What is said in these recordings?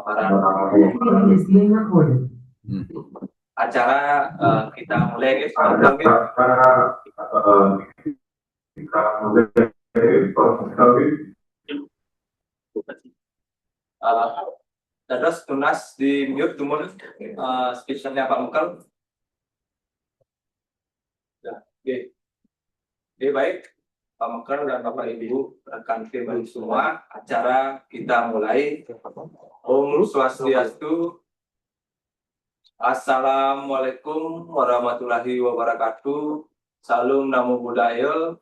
pemaparan Meeting is being recorded. acara. Kita mulai guys. Terus tunas di mute tumun speakernya Pak Mukel. Oke. Oke, baik. Pak Mukel dan Bapak Ibu rekan tim semua, acara kita mulai. Om Swastiastu. Assalamualaikum warahmatullahi wabarakatuh. Salam Namo Buddhaya.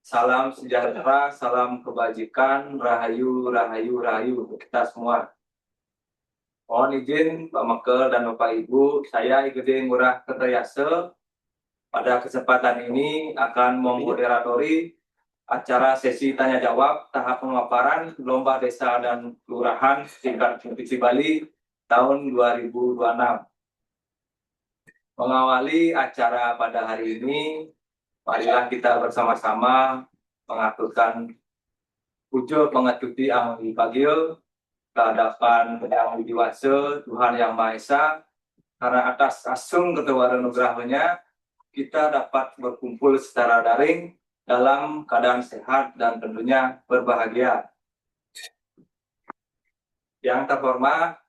Salam sejahtera, salam kebajikan, rahayu, rahayu, rahayu untuk kita semua. Mohon izin Pak Mekel dan Bapak Ibu, saya Igede Ngurah Kertayase pada kesempatan ini akan memoderatori acara sesi tanya jawab tahap pemaparan Lomba Desa dan Kelurahan tingkat Provinsi Bali tahun 2026. Mengawali acara pada hari ini, marilah kita bersama-sama mengaturkan puja pengetuti Amri Pagil kehadapan Yang Widiwasa Tuhan Yang Maha Esa, karena atas asung ketewaran nugerahnya kita dapat berkumpul secara daring dalam keadaan sehat dan tentunya berbahagia. Yang terhormat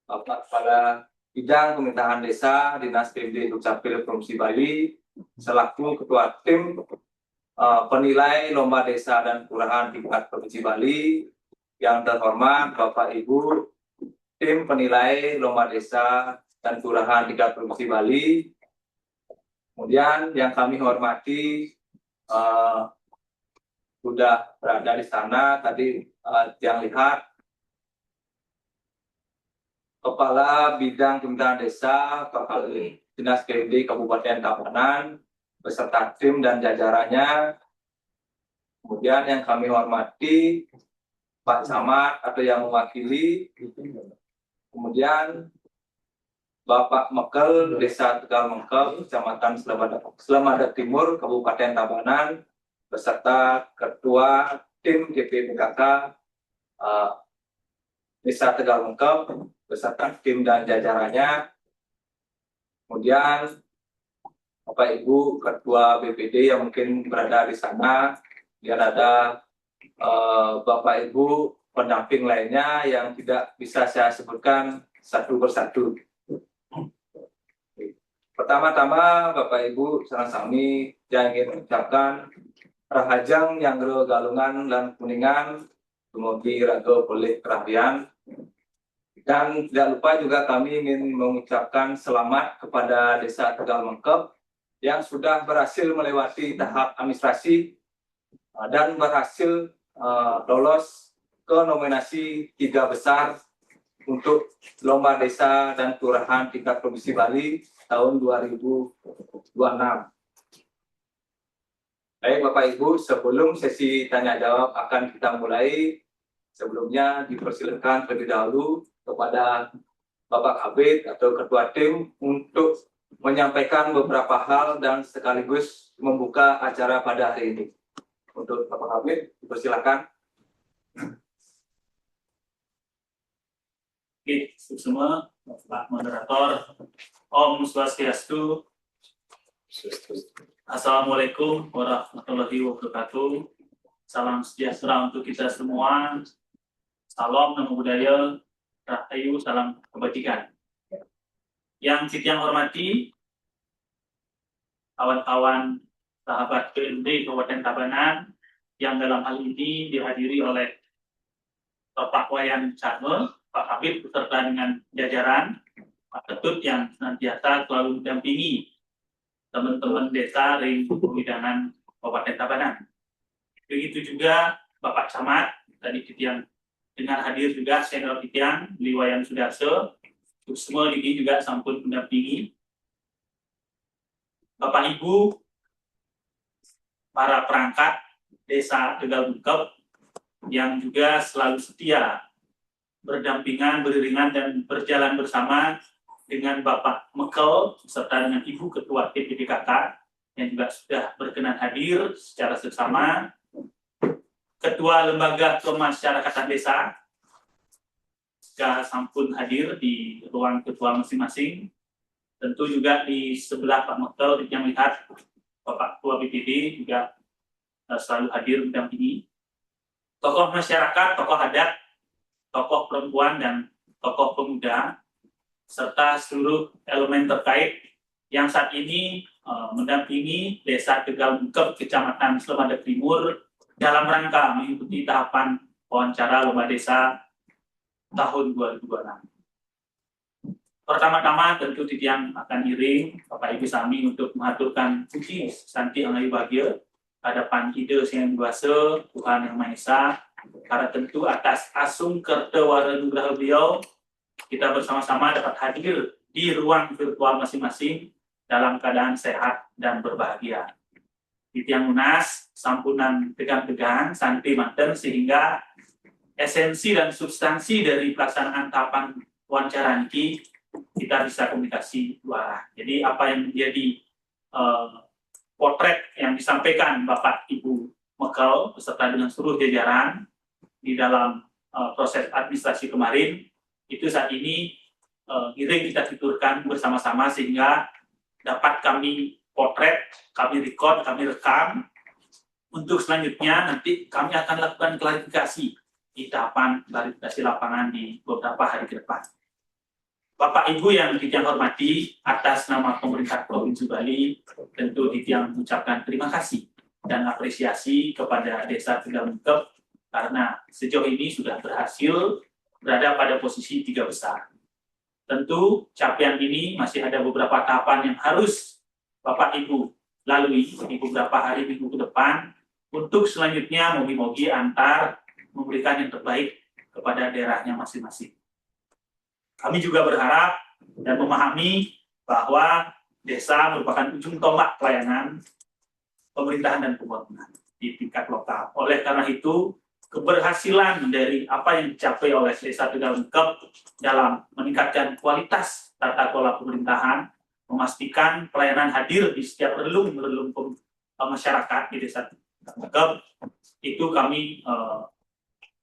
Bapak Kepala Bidang Pemerintahan Desa Dinas PMD Dukcapil Provinsi Bali selaku Ketua Tim Penilai Lomba Desa dan Kelurahan tingkat Provinsi Bali, yang terhormat Bapak Ibu Tim Penilai Lomba Desa dan Kelurahan tingkat Provinsi Bali, kemudian yang kami hormati sudah berada di sana tadi yang lihat Kepala Bidang Pemerintahan Desa, Kepala Dinas PMD Kabupaten Tabanan, beserta tim dan jajarannya. Kemudian yang kami hormati Pak Camat atau yang mewakili, kemudian Bapak Mekel, Desa Tegal Mengkel, Kecamatan Selamada Timur, Kabupaten Tabanan, beserta Ketua Tim GPPKK Desa Tegal Mengkel, beserta tim dan jajarannya. Kemudian Bapak Ibu Ketua BPD yang mungkin berada di sana, dan ada Bapak Ibu pendamping lainnya yang tidak bisa saya sebutkan satu persatu. Pertama-tama Bapak Ibu sami yang ingin mengucapkan rahajang yang galungan dan kuningan, semoga raga boleh kerapian. Dan tidak lupa juga kami ingin mengucapkan selamat kepada Desa Tegal Mengkep yang sudah berhasil melewati tahap administrasi dan berhasil lolos ke nominasi 3 besar untuk Lomba Desa dan Kelurahan tingkat Provinsi Bali tahun 2026. Baik Bapak Ibu, sebelum sesi tanya jawab akan kita mulai, sebelumnya dipersilakan terlebih dahulu kepada Bapak Kabid atau Ketua Tim untuk menyampaikan beberapa hal dan sekaligus membuka acara pada hari ini. Untuk Bapak Kabid, dipersilakan. Oke, semua, Pak Moderator, Om Swastiastu, Assalamualaikum warahmatullahi wabarakatuh. Salam sejahtera untuk kita semua. Salam Namo Buddhaya, rahayu, salam kebajikan. Yang saya hormati, kawan-kawan sahabat PMD Kabupaten Tabanan yang dalam hal ini dihadiri oleh Bapak Wayan Charme, Pak Habib beserta dengan jajaran, Pak Ketut yang senantiasa selalu mendampingi teman-teman desa ring pembidangan Kabupaten Tabanan. Begitu juga Bapak Camat, tadi Titian dengan hadir juga senior Titian, Liwayan Sudarso, semua ini juga sampun mendampingi. Bapak Ibu, para perangkat Desa Tegal Mengkep yang juga selalu setia berdampingan, beriringan, dan berjalan bersama dengan Bapak Mekel serta dengan Ibu Ketua PPDKK yang juga sudah berkenan hadir secara seksama, Ketua Lembaga Pemasyarakatan Desa, jika sampun hadir di ruang virtual masing-masing. Tentu juga di sebelah Pak Mektel yang lihat Bapak Ketua BPD juga selalu hadir mendampingi. Tokoh masyarakat, tokoh adat, tokoh perempuan dan tokoh pemuda, serta seluruh elemen terkait yang saat ini mendampingi Desa Tegal Mungkep, Kecamatan Slemadeg Timur dalam rangka mengikuti tahapan wawancara lomba desa tahun 2026. Pertama-tama tentu Titiang akan iring Bapak Ibu sami untuk mengaturkan puji santi anggayu bahagia hadapan ide yang kuasa Tuhan Yang Maha Esa, karena tentu atas asung kerta wara nugraha beliau kita bersama-sama dapat hadir di ruang virtual masing-masing dalam keadaan sehat dan berbahagia. Titiang lunas, sampunan tegang-tegang, santai manten, sehingga esensi dan substansi dari pelaksanaan tahapan wawancara ini kita bisa komunikasi dua arah. Jadi apa yang menjadi potret yang disampaikan Bapak Ibu Mektel beserta dengan seluruh jajaran di dalam proses administrasi kemarin, itu saat ini iring kita tuturkan bersama-sama sehingga dapat kami potret, kami record, kami rekam. Untuk selanjutnya nanti kami akan lakukan klarifikasi di tahapan klarifikasi lapangan di beberapa hari ke depan. Bapak Ibu yang Titiang hormati, atas nama pemerintah Provinsi Bali, tentu Titiang mengucapkan terima kasih dan apresiasi kepada Desa Tegal Mungkep karena sejauh ini sudah berhasil berada pada posisi 3 besar. Tentu capaian ini masih ada beberapa tahapan yang harus Bapak Ibu lalui di beberapa hari minggu ke depan untuk selanjutnya mogi-mogi antar memberikan yang terbaik kepada daerahnya masing-masing. Kami juga berharap dan memahami bahwa desa merupakan ujung tombak pelayanan pemerintahan dan pembangunan di tingkat lokal. Oleh karena itu, keberhasilan dari apa yang dicapai oleh Desa Tegal Mungkep dalam meningkatkan kualitas tata kelola pemerintahan, memastikan pelayanan hadir di setiap relung masyarakat di Desa Tegal Mungkep, itu kami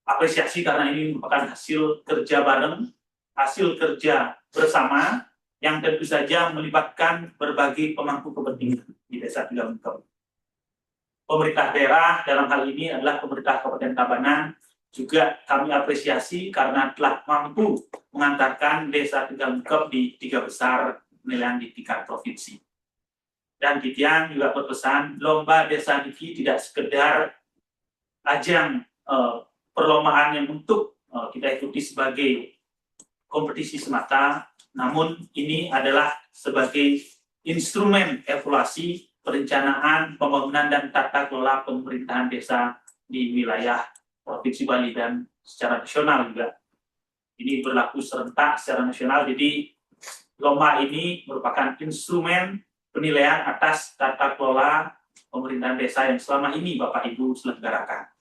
apresiasi karena ini merupakan hasil kerja bareng, hasil kerja bersama yang tentu saja melibatkan berbagai pemangku kepentingan di Desa Tegal Mungkep. Pemerintah daerah dalam hal ini adalah pemerintah Kabupaten Tabanan juga kami apresiasi karena telah mampu mengantarkan Desa Tegal Mungkep di 3 besar penilaian di tingkat provinsi. Dan Titiang juga berpesan lomba desa niki tidak sekedar ajang perlombaan yang untuk kita ikuti sebagai kompetisi semata, namun ini adalah sebagai instrumen evaluasi, perencanaan, pembangunan, dan tata kelola pemerintahan desa di wilayah Provinsi Bali dan secara nasional juga. Ini berlaku serentak secara nasional, jadi lomba ini merupakan instrumen penilaian atas tata kelola pemerintahan desa yang selama ini Bapak Ibu selenggarakan.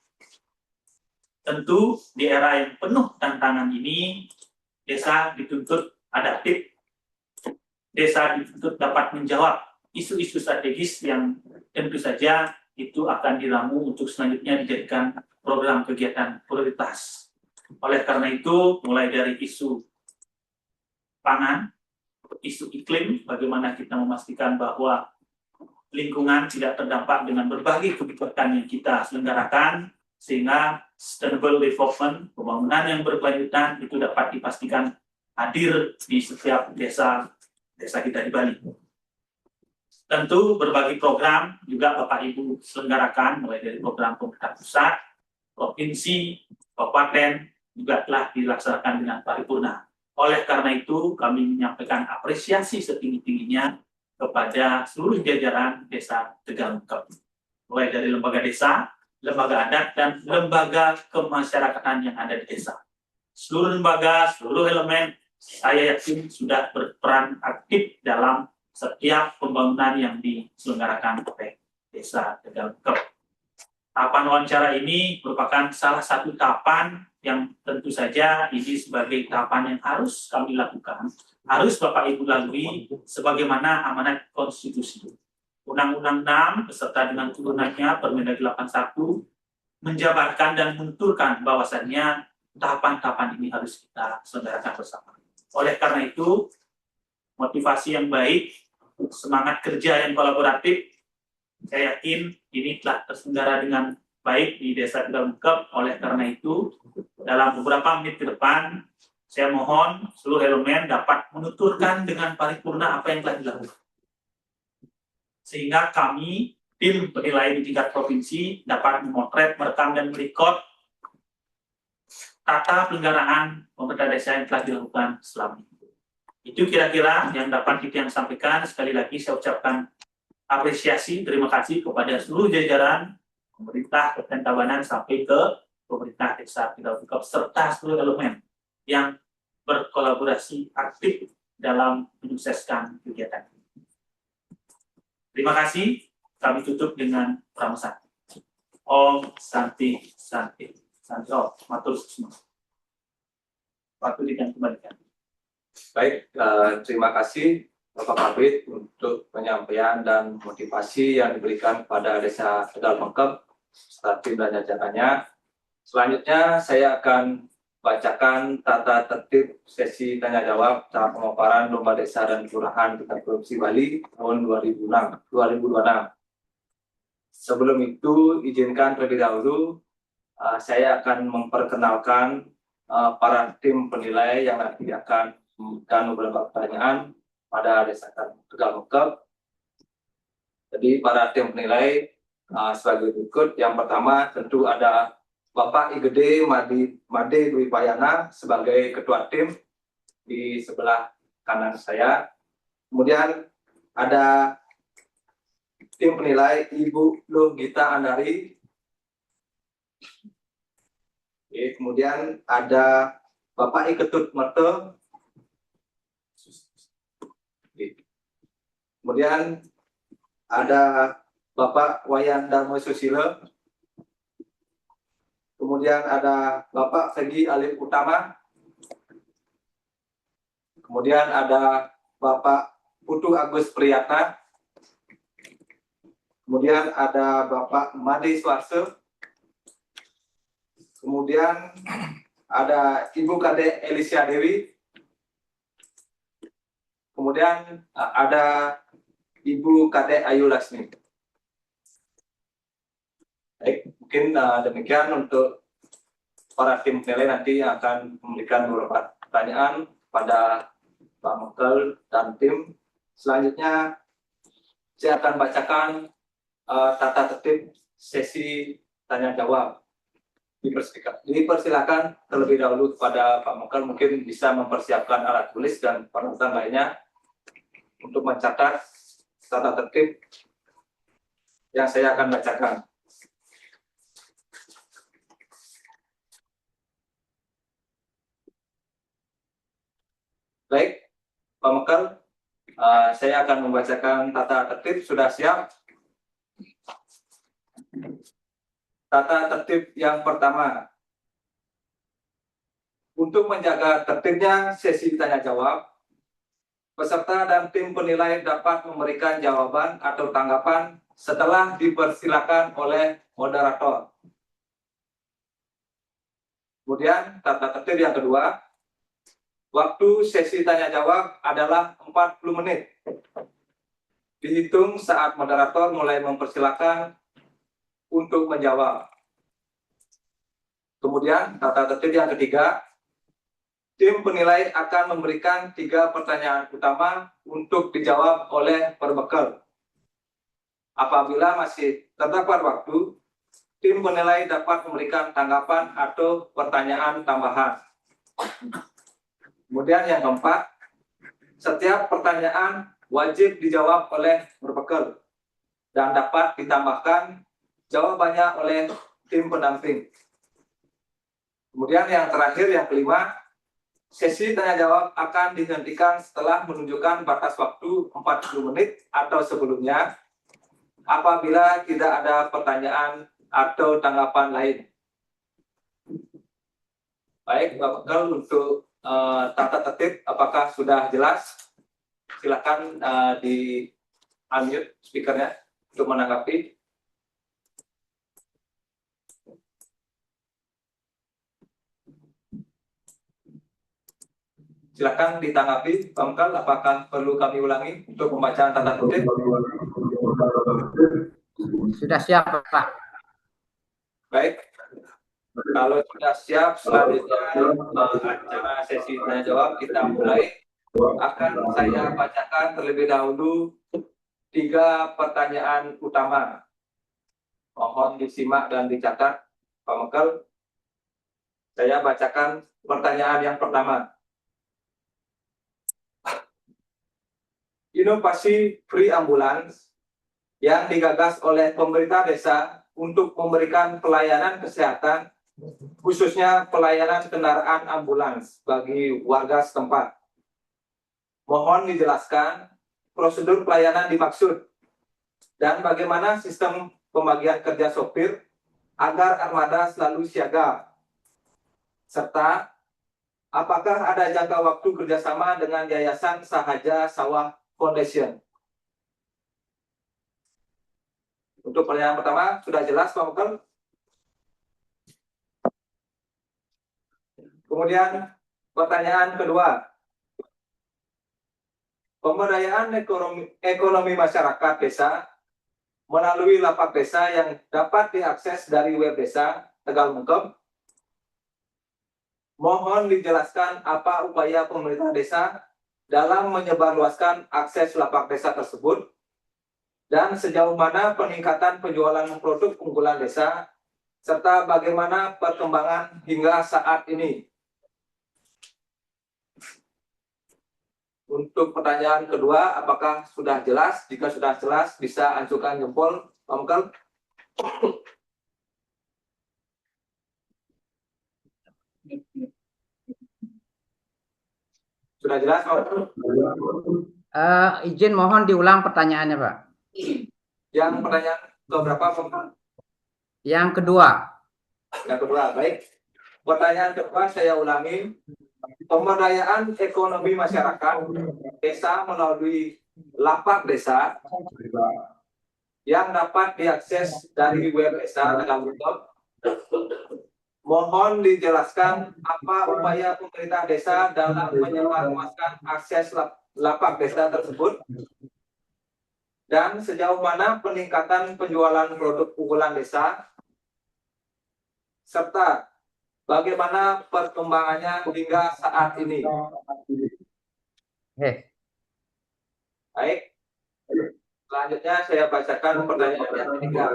Tentu di era yang penuh tantangan ini, desa dituntut adaptif, desa dituntut dapat menjawab isu-isu strategis yang tentu saja itu akan diramu untuk selanjutnya dijadikan program kegiatan prioritas. Oleh karena itu, mulai dari isu pangan, isu iklim, bagaimana kita memastikan bahwa lingkungan tidak terdampak dengan berbagai kebijakan yang kita selenggarakan, sehingga sustainable development, pembangunan yang berkelanjutan itu dapat dipastikan hadir di setiap desa kita di Bali. Tentu berbagai program juga Bapak Ibu selenggarakan, mulai dari program pemerintah pusat, provinsi, kabupaten, juga telah dilaksanakan dengan paripurna. Oleh karena itu, kami menyampaikan apresiasi setinggi-tingginya kepada seluruh jajaran Desa Tegal Mungkep, mulai dari lembaga desa, lembaga adat, dan lembaga kemasyarakatan yang ada di desa. Seluruh lembaga, seluruh elemen, saya yakin sudah berperan aktif dalam setiap pembangunan yang diselenggarakan oleh Desa Tegal Mungkep. Tahapan wawancara ini merupakan salah satu tahapan yang tentu saja ini sebagai tahapan yang harus kami lakukan, harus Bapak Ibu lalui sebagaimana amanat konstitusi. Undang-Undang 6 beserta dengan turunannya Permendagri 81 menjabarkan dan menuturkan bahwasannya tahapan-tahapan ini harus kita selenggarakan bersama. Oleh karena itu, motivasi yang baik, semangat kerja yang kolaboratif, saya yakin ini telah terselenggara dengan baik di Desa Tegal Mekep. Oleh karena itu, dalam beberapa menit ke depan, saya mohon seluruh elemen dapat menuturkan dengan paripurna apa yang telah dilakukan. Sehingga kami, tim penilai di tingkat provinsi, dapat memotret, merekam, dan merekod tata penyelenggaraan pemerintah desa yang telah dilakukan selama ini. Itu kira-kira yang dapat kita sampaikan. Sekali lagi saya ucapkan apresiasi, terima kasih kepada seluruh jajaran pemerintah Kabupaten Tabanan sampai ke pemerintah desa Tegal Mekep serta seluruh elemen yang berkolaborasi aktif dalam menyukseskan kegiatan. Terima kasih. Kami tutup dengan pramusa. Om Santi Santi Santi. Oh, matur semua. Waktu dikembalikan. Baik, terima kasih Bapak Kabid untuk penyampaian dan motivasi yang diberikan kepada Desa Tegal Mekep serta tim dan jajarannya. Selanjutnya saya akan bacakan tata tertib sesi tanya jawab tahap pemaparan lomba desa dan kelurahan tingkat provinsi Bali tahun 2026. Sebelum itu, izinkan terlebih dahulu saya akan memperkenalkan para tim penilai yang nanti akan memberikan beberapa pertanyaan pada Desa Tegal Mekep. Jadi para tim penilai sebagai berikut. Yang pertama tentu ada Bapak Igede Made Dwi Payana sebagai ketua tim di sebelah kanan saya. Kemudian ada tim penilai Ibu Luh Gita Andari. Kemudian ada Bapak Iketut Merte. Kemudian ada Bapak Wayan Darmo Susilo. Kemudian ada Bapak Fegi Alif Utama. Kemudian ada Bapak Putu Agus Priyatna. Kemudian ada Bapak Made Swarse. Kemudian ada Ibu Kade Elisha Dewi. Kemudian ada Ibu Kade Ayu Lasmi. Baik, mungkin demikian untuk para tim penilai nanti yang akan memberikan beberapa pertanyaan pada Pak Mekel dan tim. Selanjutnya saya akan bacakan tata tertib sesi tanya jawab. Dipersilakan terlebih dahulu kepada Pak Mekel mungkin bisa mempersiapkan alat tulis dan peralatan lainnya untuk mencatat tata tertib yang saya akan bacakan. Baik, Pak Mekel, saya akan membacakan tata tertib. Sudah siap? Tata tertib yang pertama. Untuk menjaga tertibnya sesi tanya jawab, peserta dan tim penilai dapat memberikan jawaban atau tanggapan setelah dipersilakan oleh moderator. Kemudian tata tertib yang kedua, waktu sesi tanya jawab adalah 40 menit. Dihitung saat moderator mulai mempersilakan untuk menjawab. Kemudian tata tertib yang ketiga, tim penilai akan memberikan 3 pertanyaan utama untuk dijawab oleh perbekal. Apabila masih terdapat waktu, tim penilai dapat memberikan tanggapan atau pertanyaan tambahan. Kemudian yang keempat, setiap pertanyaan wajib dijawab oleh perbekal dan dapat ditambahkan jawabannya oleh tim pendamping. Kemudian yang terakhir, yang kelima, sesi tanya jawab akan dihentikan setelah menunjukkan batas waktu 40 menit atau sebelumnya apabila tidak ada pertanyaan atau tanggapan lain. Baik, Bapak Bekal, untuk tata tertib apakah sudah jelas? Silakan di unmute speakernya untuk menanggapi. Silakan ditanggapi, Pak Mekal, apakah perlu kami ulangi untuk pembacaan tanda kutip? Sudah siap, Pak. Baik, kalau sudah siap, selanjutnya acara sesi tanya jawab kita mulai. Akan saya bacakan terlebih dahulu 3 pertanyaan utama. Mohon disimak dan dicatat, Pak Mekal. Saya bacakan pertanyaan yang pertama. Inovasi free ambulans yang digagas oleh pemerintah desa untuk memberikan pelayanan kesehatan, khususnya pelayanan kendaraan ambulans bagi warga setempat. Mohon dijelaskan prosedur pelayanan dimaksud dan bagaimana sistem pembagian kerja sopir agar armada selalu siaga, serta apakah ada jangka waktu kerjasama dengan Yayasan Sahaja Sawah Foundation. Untuk pertanyaan pertama sudah jelas, Pak Mekal. Kemudian pertanyaan kedua, pemberdayaan ekonomi masyarakat desa melalui lapak desa yang dapat diakses dari web desa Tegal Mengkep. Mohon dijelaskan apa upaya pemerintah desa dalam menyebarluaskan akses lapak desa tersebut dan sejauh mana peningkatan penjualan produk unggulan desa serta bagaimana perkembangan hingga saat ini. Untuk pertanyaan kedua, apakah sudah jelas? Jika sudah jelas, bisa ajukan jempol, Pak Mekal. Sudah jelas, Pak Mekal? Izin mohon diulang pertanyaannya, Pak. Yang pertanyaan keberapa, Pak Mekal? Yang kedua. Yang kedua, baik. Pertanyaan kedua saya ulangi. Pemberdayaan ekonomi masyarakat desa melalui lapak desa yang dapat diakses dari web desa Tegal Mengkep. Mohon dijelaskan apa upaya pemerintah desa dalam menyebarluaskan akses lapak desa tersebut dan sejauh mana peningkatan penjualan produk unggulan desa serta bagaimana perkembangannya hingga saat ini. Baik. Selanjutnya saya bacakan pertanyaan yang ketiga.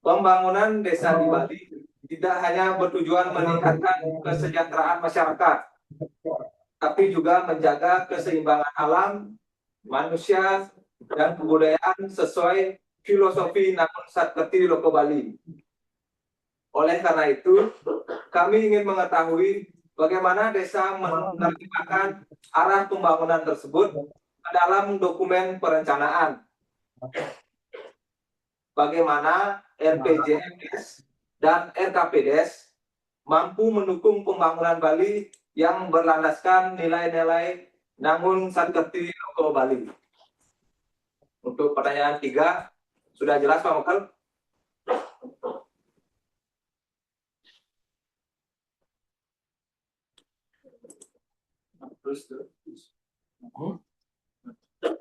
Pembangunan desa di Bali tidak hanya bertujuan meningkatkan kesejahteraan masyarakat, tapi juga menjaga keseimbangan alam, manusia, dan kebudayaan sesuai filosofi Nakon Satkerti Loko Bali. Oleh karena itu, kami ingin mengetahui bagaimana desa menerjemahkan arah pembangunan tersebut ke dalam dokumen perencanaan. Bagaimana RPJMDes dan RKPDes mampu mendukung pembangunan Bali yang berlandaskan nilai-nilai Nangun Satkerti Loko Bali. Untuk pertanyaan 3, sudah jelas, Pak Mekal?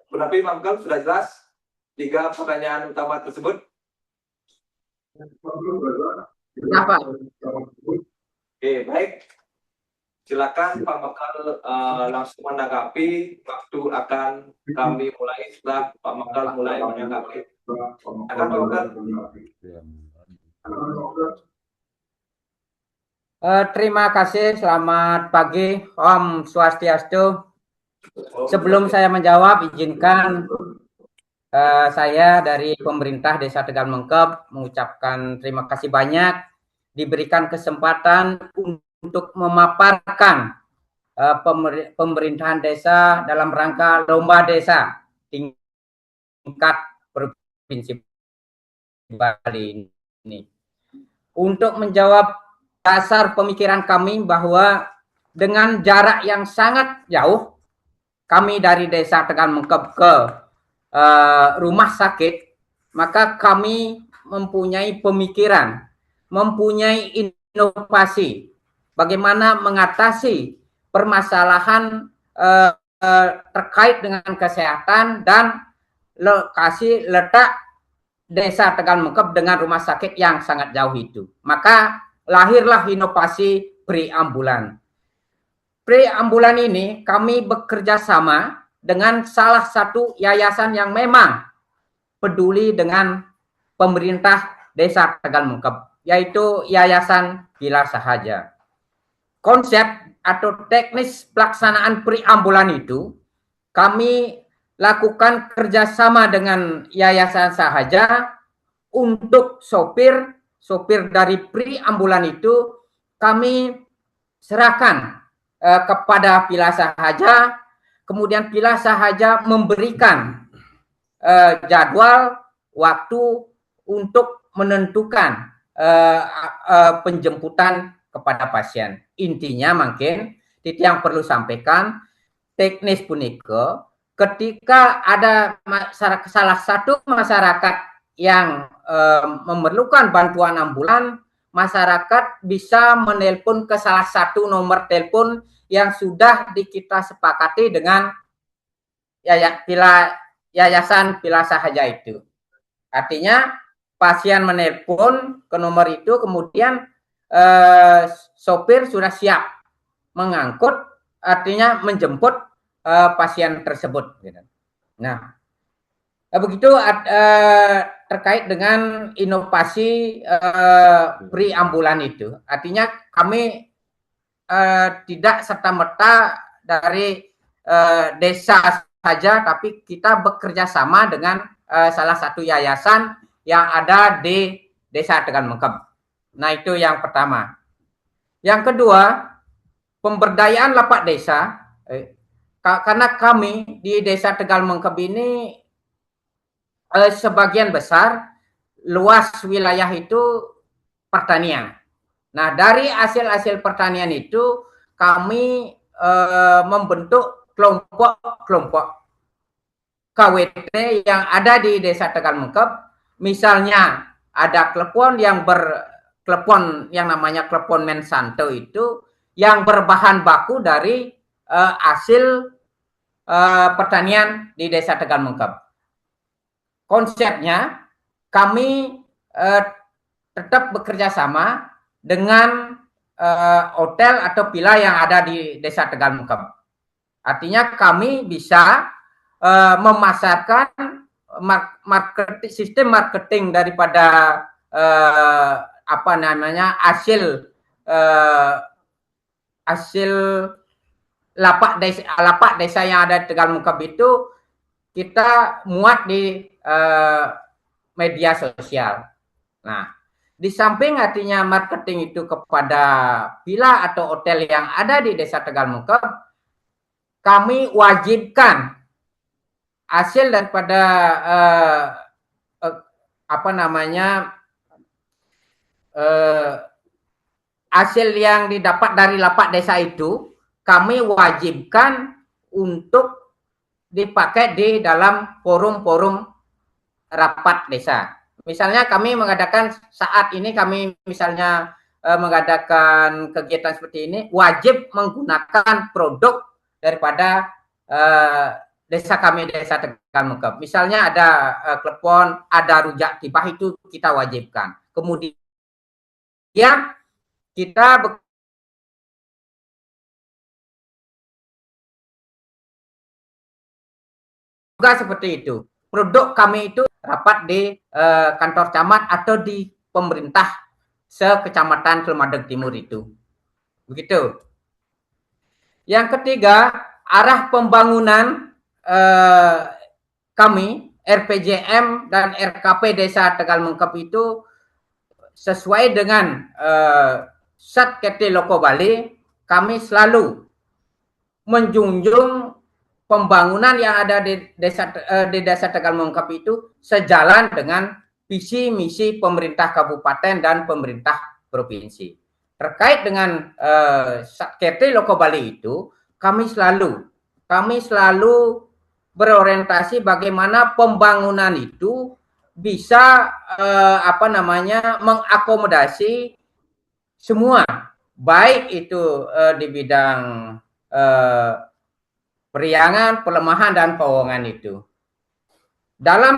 Berarti Pak Mekal sudah jelas 3 pertanyaan utama tersebut? Kenapa? Oke, baik. Silakan Pak Mekal langsung menanggapi. Waktu akan kami mulai setelah Pak Mekal mulai menanggapi. Akan Pak Mekal. Terima kasih, selamat pagi, Om Swastiastu. Sebelum saya menjawab, izinkan saya dari pemerintah Desa Tegal Mengkep mengucapkan terima kasih banyak diberikan kesempatan untuk memaparkan pemerintahan desa dalam rangka lomba desa tingkat provinsi Bali ini. Untuk menjawab dasar pemikiran kami bahwa dengan jarak yang sangat jauh, kami dari Desa Tegal Mengkep ke rumah sakit, maka kami mempunyai pemikiran, mempunyai inovasi bagaimana mengatasi permasalahan terkait dengan kesehatan dan lokasi letak Desa Tegal Mengkep dengan rumah sakit yang sangat jauh itu. Maka lahirlah inovasi pre-ambulan. Pre-ambulan ini kami bekerja sama dengan salah satu yayasan yang memang peduli dengan pemerintah Desa Tegal Mengkep, yaitu Yayasan Pilar Sahaja. Konsep atau teknis pelaksanaan pre-ambulan itu kami lakukan kerjasama dengan Yayasan Sahaja untuk sopir dari pre-ambulan itu kami serahkan kepada Pilar Sahaja, kemudian Pilar Sahaja memberikan jadwal waktu untuk menentukan penjemputan kepada pasien. Intinya mungkin yang perlu sampaikan teknis punika ketika ada salah satu masyarakat yang memerlukan bantuan ambulan, masyarakat bisa menelpon ke salah satu nomor telepon yang sudah kita sepakati dengan Yayasan Pilar Sahaja itu. Artinya pasien menelpon ke nomor itu, kemudian sopir sudah siap mengangkut, artinya menjemput pasien tersebut. Nah, begitu terkait dengan inovasi pre-ambulan itu. Artinya kami tidak serta-merta dari desa saja, tapi kita bekerja sama dengan salah satu yayasan yang ada di Desa Tegal Mengkep. Nah, itu yang pertama. Yang kedua, pemberdayaan lapak desa. Karena kami di Desa Tegal Mengkep ini sebagian besar luas wilayah itu pertanian. Nah, dari hasil-hasil pertanian itu kami membentuk kelompok-kelompok KWT yang ada di Desa Tegal Mengkep. Misalnya ada klepon yang namanya klepon Mensanto itu yang berbahan baku dari hasil pertanian di Desa Tegal Mengkep. Konsepnya kami tetap bekerja sama dengan hotel atau villa yang ada di Desa Tegal Mengkep. Artinya kami bisa memasarkan sistem marketing daripada hasil lapak desa yang ada di Tegal Mengkep itu kita muat di media sosial. Nah, di samping artinya marketing itu kepada villa atau hotel yang ada di Desa Tegal Mengkep, kami wajibkan hasil daripada hasil yang didapat dari lapak desa itu kami wajibkan untuk dipakai di dalam forum-forum rapat desa. Misalnya kami mengadakan saat ini kami misalnya mengadakan kegiatan seperti ini, wajib menggunakan produk daripada desa kami, Desa Tegal Mengkep. Misalnya ada klepon, ada rujak tibah, itu kita wajibkan. Kemudian kita juga seperti itu. Produk kami itu rapat di kantor camat atau di pemerintah sekecamatan Celmadeg Timur itu. Begitu. Yang ketiga, arah pembangunan kami RPJM dan RKP Desa Tegal Mengkep itu sesuai dengan Satkerti Loko Bali. Kami selalu menjunjung pembangunan yang ada di Desa Tegal Mengkep itu sejalan dengan visi misi pemerintah kabupaten dan pemerintah provinsi. Terkait dengan Satkerti Loko Bali itu, kami selalu berorientasi bagaimana pembangunan itu bisa mengakomodasi semua, baik itu di bidang periangan, pelemahan dan keuangan itu. Dalam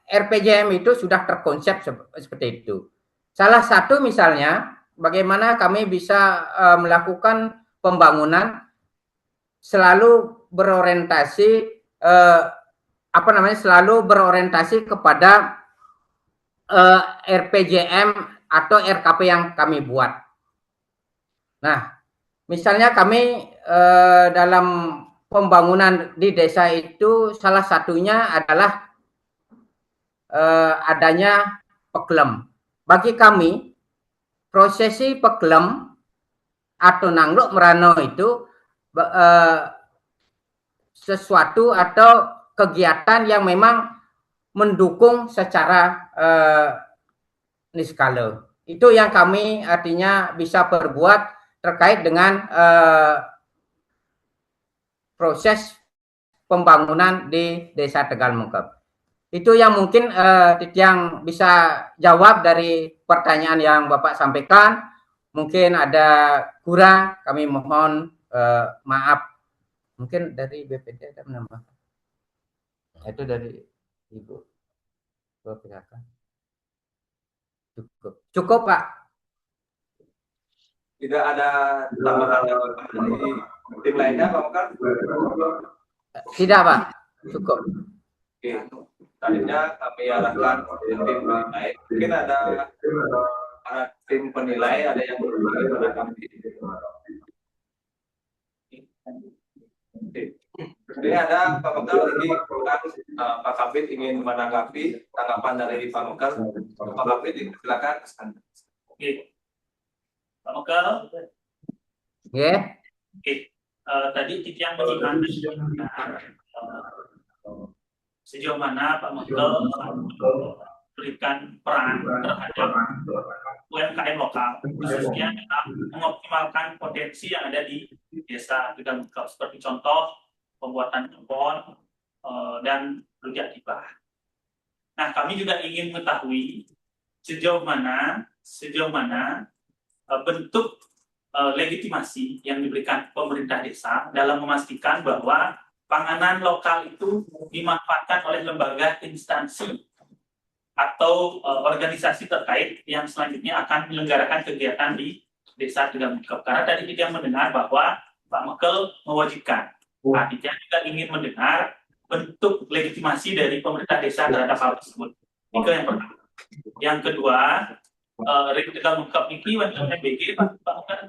RPJM itu sudah terkonsep seperti itu. Salah satu misalnya bagaimana kami bisa melakukan pembangunan selalu berorientasi selalu berorientasi kepada RPJM atau RKP yang kami buat. Nah, misalnya kami dalam pembangunan di desa itu salah satunya adalah adanya peklem. Bagi kami, prosesi peklem atau nangluk merano itu sesuatu atau kegiatan yang memang mendukung secara niskala. Itu yang kami artinya bisa berbuat terkait dengan proses pembangunan di Desa Tegal Mungkep. Itu yang mungkin yang bisa jawab dari pertanyaan yang Bapak sampaikan. Mungkin ada kurang, kami mohon maaf. Mungkin dari BPD ada menambah. Itu dari Ibu. Cukup Pak. Tidak ada tambahan dari tim lainnya, Pak Mekar? Tidak Pak, cukup. Oke, tadinya kami arahkan tim penilai. Mungkin ada tim penilai, ada yang berbeda pada kami. Ini ada Pak Mekar ini bukan Pak Kabit ingin menanggapi tanggapan dari Pak Mekar. Pak Kabit silakan. Oke. Pak Mekar. Ya. Oke. Tadi yang menyimak sejauh mana Pak Mekar berikan peran terhadap UMKM lokal, khususnya dalam mengoptimalkan potensi yang ada di desa Tegal Mungkep, seperti contoh pembuatan kebun dan rujak dibah. Nah, kami juga ingin mengetahui sejauh mana bentuk legitimasi yang diberikan pemerintah desa dalam memastikan bahwa panganan lokal itu dimanfaatkan oleh lembaga, instansi atau organisasi terkait yang selanjutnya akan menyelenggarakan kegiatan di Desa Tegal Mungkep. Karena tadi kita mendengar bahwa Pak Mekel mewajibkan. Nah, kita juga ingin mendengar bentuk legitimasi dari pemerintah desa terhadap hal tersebut. Itu yang pertama. Yang kedua, Tegal Mungkep ini wonten MBG, Pak Mekel,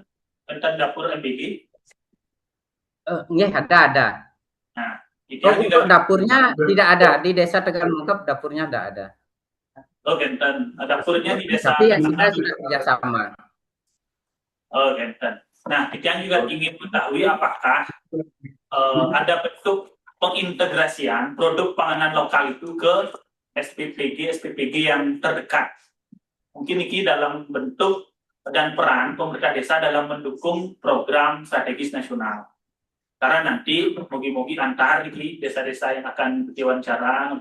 wonten dapur MBG. Ada. Nah, itu untuk dapurnya tidak ada di Desa Tegal Mungkep, dapurnya tidak ada. Oh, genten. Dapurnya di desa. Tapi ya kita sudah kerjasama. Oh, genten. Nah, kita juga ingin mengetahui apakah ada bentuk pengintegrasian produk panganan lokal itu ke SPPG yang terdekat. Mungkin ini dalam bentuk dan peran pemerintah desa dalam mendukung program strategis nasional. Karena nanti mogi-mogi antar di desa-desa yang akan diwawancara,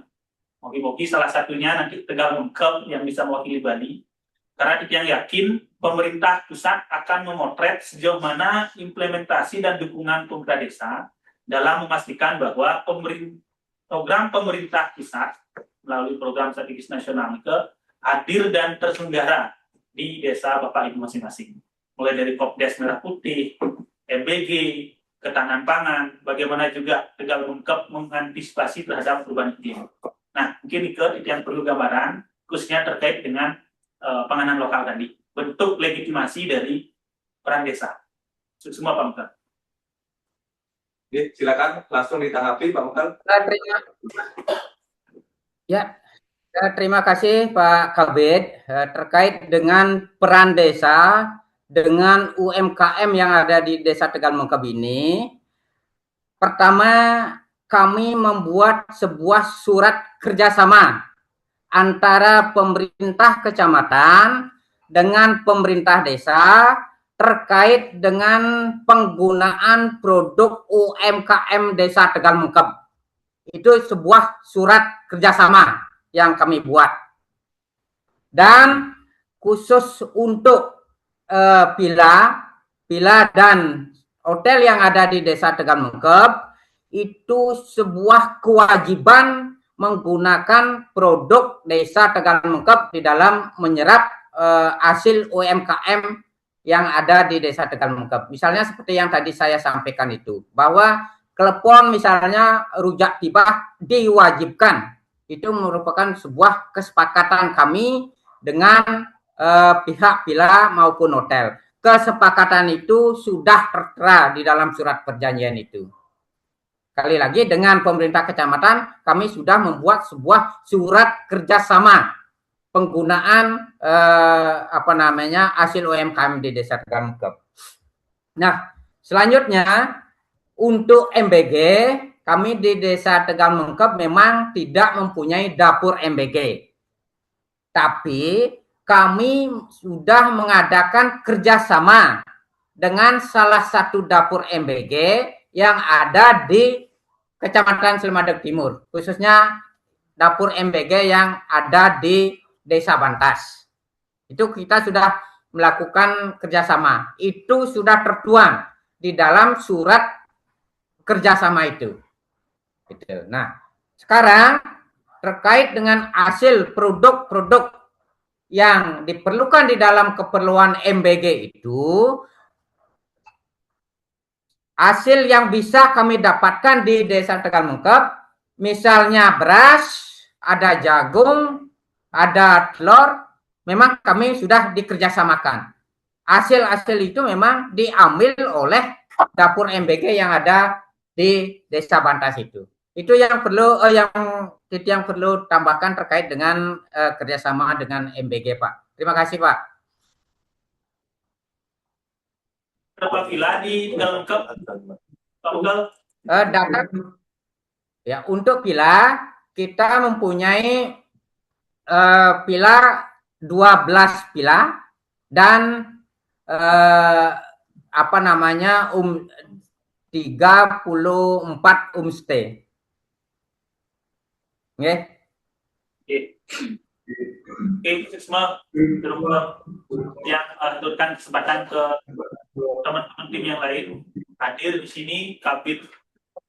mogi-mogi salah satunya nanti Tegal Mungkep yang bisa mewakili Bali. Karena kita yang yakin pemerintah pusat akan memotret sejauh mana implementasi dan dukungan pemerintah desa dalam memastikan bahwa program pemerintah pusat melalui program strategis nasional itu hadir dan terselenggara di desa Bapak Ibu masing-masing. Mulai dari Kopdes Merah Putih, MBG, ketahanan pangan, bagaimana juga Tegal Mungkep mengantisipasi terhadap perubahan iklim. Nah, mungkin itu yang perlu gambaran, khususnya terkait dengan panganan lokal tadi. Bentuk legitimasi dari peran desa. Semua Pak Mekar. Silakan langsung ditanggapi Pak Mekar. Terima kasih Pak Kabit terkait dengan peran desa dengan UMKM yang ada di Desa Tegal Mungkep ini. Pertama, kami membuat sebuah surat kerjasama antara pemerintah kecamatan dengan pemerintah desa terkait dengan penggunaan produk UMKM Desa Tegal Mungkep. Itu sebuah surat kerjasama yang kami buat. Dan khusus untuk bila villa dan hotel yang ada di Desa Tegal Mengkep itu sebuah kewajiban menggunakan produk Desa Tegal Mengkep di dalam menyerap hasil UMKM yang ada di Desa Tegal Mengkep. Misalnya seperti yang tadi saya sampaikan itu, bahwa klepon misalnya rujak tibah diwajibkan. Itu merupakan sebuah kesepakatan kami dengan pihak villa maupun hotel. Kesepakatan itu sudah tertera di dalam surat perjanjian itu. Sekali lagi, dengan pemerintah kecamatan kami sudah membuat sebuah surat kerjasama penggunaan hasil UMKM di Desa Tegal Mengkep. Nah, selanjutnya untuk MBG, kami di Desa Tegal Mengkep memang tidak mempunyai dapur MBG. Tapi kami sudah mengadakan kerjasama dengan salah satu dapur MBG yang ada di Kecamatan Selimadeg Timur, khususnya dapur MBG yang ada di Desa Bantas. Itu kita sudah melakukan kerjasama. Itu sudah tertuang di dalam surat kerjasama itu. Nah, sekarang terkait dengan hasil produk-produk yang diperlukan di dalam keperluan MBG itu, hasil yang bisa kami dapatkan di Desa Tegal Mengkep, misalnya beras, ada jagung, ada telur, memang kami sudah dikerjasamakan. Hasil-hasil itu memang diambil oleh dapur MBG yang ada di Desa Bantas itu. Itu yang perlu tambahkan terkait dengan kerjasama dengan MBG, Pak. Terima kasih, Pak. Berapa villa di Tegal Mengkep? Data ya, untuk villa kita mempunyai villa 12 villa dan 34 homestay. Okay. Oke, semua yang aturkan kesempatan ke teman-teman tim yang lain hadir di sini. Kabid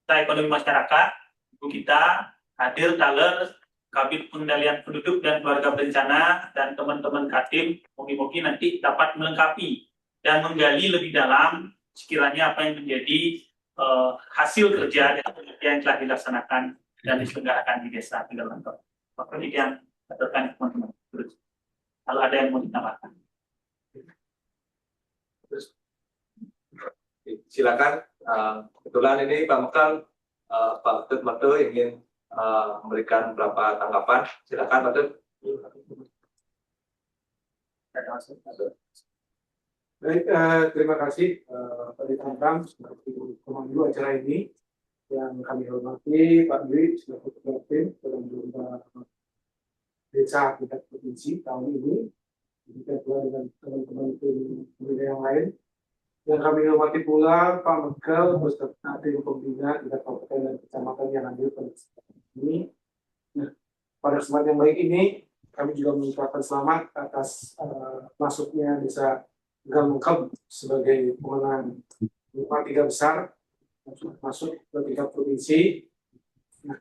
Ekonomi Masyarakat, Ibu kita hadir, Taler, Kabid Pengendalian Penduduk dan Keluarga Berencana, dan teman-teman Katim, mungkin nanti dapat melengkapi dan menggali lebih dalam sekiranya apa yang menjadi hasil kerja dan penelitian yang telah dilaksanakan dan diselenggarakan di Desa Tegal Mengkep. Demikian aturkan teman-teman. Kalau ada yang mau ditambahkan. Silakan. Kebetulan ini Pak Mekal, Pak Ketut Metu ingin memberikan beberapa tanggapan. Silakan Pak Ketut. Baik, terima kasih Pak Ditambang sebagai pemandu acara ini. Yang kami hormati Pak Dwi selaku Ketua Tim dalam lomba desa tingkat provinsi tahun ini, juga pula dengan teman-teman tim yang lain. Yang kami hormati pula Pak Mekel beserta tim pembina tingkat kabupaten dan kecamatan yang hadir pada kesempatan ini. Nah, pada kesempatan yang baik ini kami juga mengucapkan selamat atas masuknya Desa Tegal Mengkep sebagai pemenang lomba 3 besar masuk ke tingkat provinsi. Nah,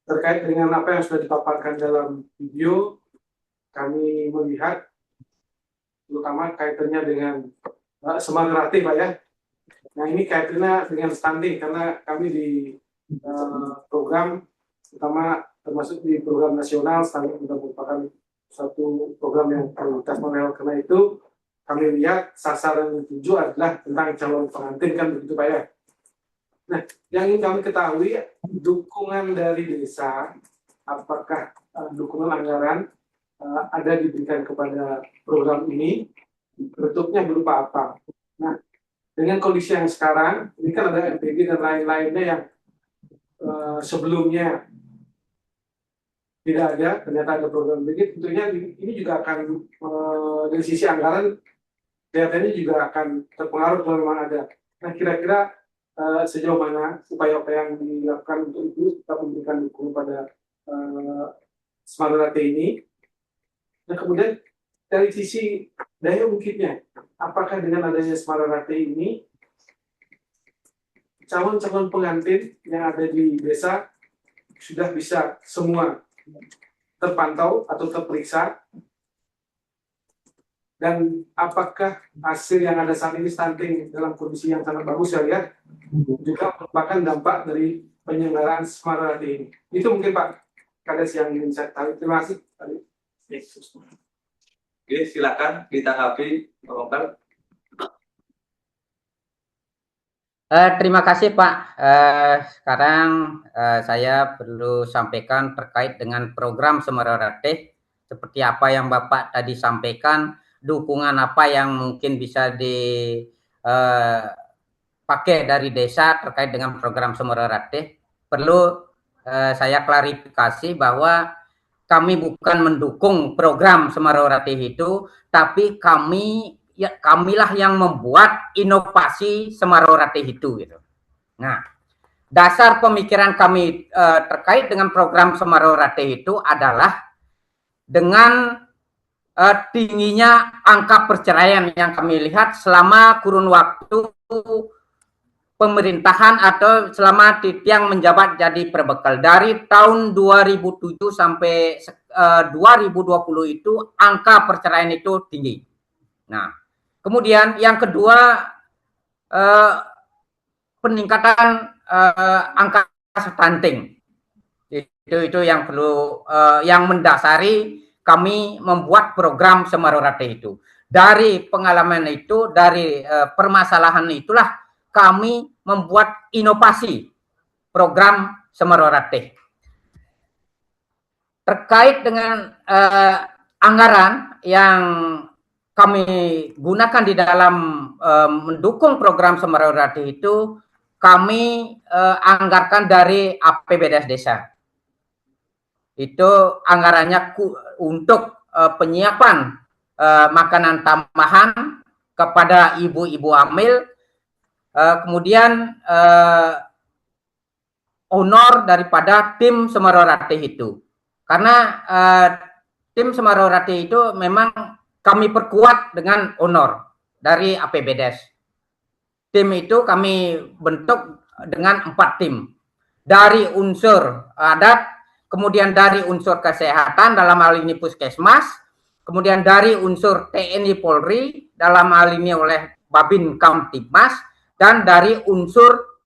terkait dengan apa yang sudah dipaparkan dalam video, kami melihat terutama kaitannya dengan smart relatif, Pak ya. Nah, ini kaitannya dengan stunting karena kami di program utama termasuk di program nasional stunting juga merupakan satu program yang prioritas manual. Karena itu kami lihat sasaran yang dituju adalah tentang calon pengantin, kan begitu Pak ya. Nah, yang ingin kami ketahui dukungan dari desa, apakah dukungan anggaran ada diberikan kepada program ini, bentuknya berupa apa? Nah, dengan kondisi yang sekarang, ini kan ada MPG dan lain-lainnya yang sebelumnya tidak ada, ternyata ada program MPG, tentunya ini juga akan dari sisi anggaran kelihatannya juga akan terpengaruh kalau memang ada. Nah, kira-kira sejauh mana upaya-upaya yang dilakukan untuk itu kita memberikan dukungan pada Smart ini. Nah, kemudian dari sisi daya ungkitnya, apakah dengan adanya Semara Rate ini calon-calon pengantin yang ada di desa sudah bisa semua terpantau atau terperiksa, dan apakah hasil yang ada saat ini stunting dalam kondisi yang sangat bagus saya lihat juga merupakan dampak dari penyelenggaraan Semara Rate ini. Itu mungkin Pak Kades yang ingin saya tahu. Terima kasih. Oke, silakan ditanggapi, Pak Moktar. Terima kasih Pak. Sekarang saya perlu sampaikan terkait dengan program Semara Rate. Seperti apa yang Bapak tadi sampaikan, dukungan apa yang mungkin bisa dipakai dari desa terkait dengan program Semara Rate. Perlu saya klarifikasi bahwa kami bukan mendukung program Semara Rate itu, tapi kamilah yang membuat inovasi Semara Rate itu gitu. Nah, dasar pemikiran kami terkait dengan program Semara Rate itu adalah dengan tingginya angka perceraian yang kami lihat selama kurun waktu pemerintahan atau selama Titiang menjabat jadi perbekal. Dari tahun 2007 sampai 2020 itu angka perceraian itu tinggi. Nah, kemudian yang kedua peningkatan angka stunting. Itu yang perlu yang mendasari kami membuat program Semara Rate itu. Dari pengalaman itu, dari permasalahan itulah kami membuat inovasi program Semara Rate. Terkait dengan anggaran yang kami gunakan di dalam mendukung program Semara Rate itu, kami anggarkan dari APBD desa. Itu anggarannya untuk penyiapan makanan tambahan kepada ibu-ibu hamil, kemudian honor daripada tim Semara Rate itu. Karena tim Semara Rate itu memang kami perkuat dengan honor dari APBDes. Tim itu kami bentuk dengan 4 tim. Dari unsur adat, kemudian dari unsur kesehatan dalam hal ini puskesmas, kemudian dari unsur TNI Polri dalam hal ini oleh Babin Kamtibmas, dan dari unsur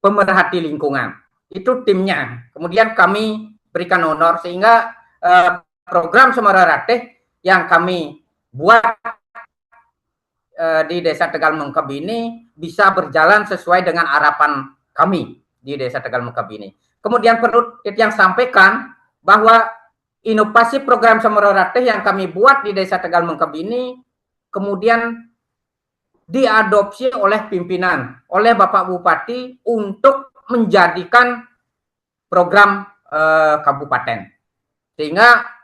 pemerhati lingkungan. Itu timnya. Kemudian kami berikan honor sehingga program Semara Rate yang kami buat di Desa Tegal Mengkeb ini bisa berjalan sesuai dengan harapan kami di Desa Tegal Mengkeb ini. Kemudian perlu yang sampaikan bahwa inovasi program Semara Rate yang kami buat di Desa Tegal Mengkeb ini kemudian diadopsi oleh pimpinan, oleh Bapak Bupati untuk menjadikan program kabupaten. Sehingga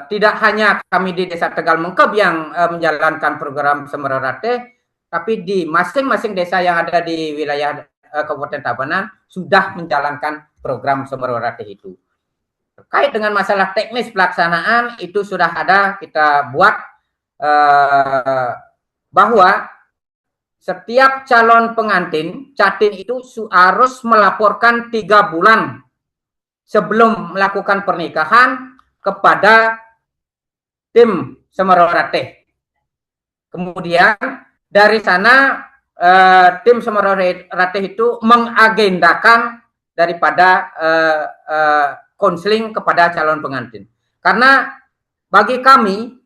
tidak hanya kami di Desa Tegal Mengkeb yang menjalankan program Semara Rate, tapi di masing-masing desa yang ada di wilayah Kabupaten Tabanan sudah menjalankan program Semara Rate itu. Terkait dengan masalah teknis pelaksanaan itu sudah ada kita buat bahwa setiap calon pengantin Catin itu harus melaporkan 3 bulan sebelum melakukan pernikahan kepada tim Semara Rate. Kemudian dari sana tim Semara Rate itu mengagendakan daripada konseling kepada calon pengantin. Karena bagi kami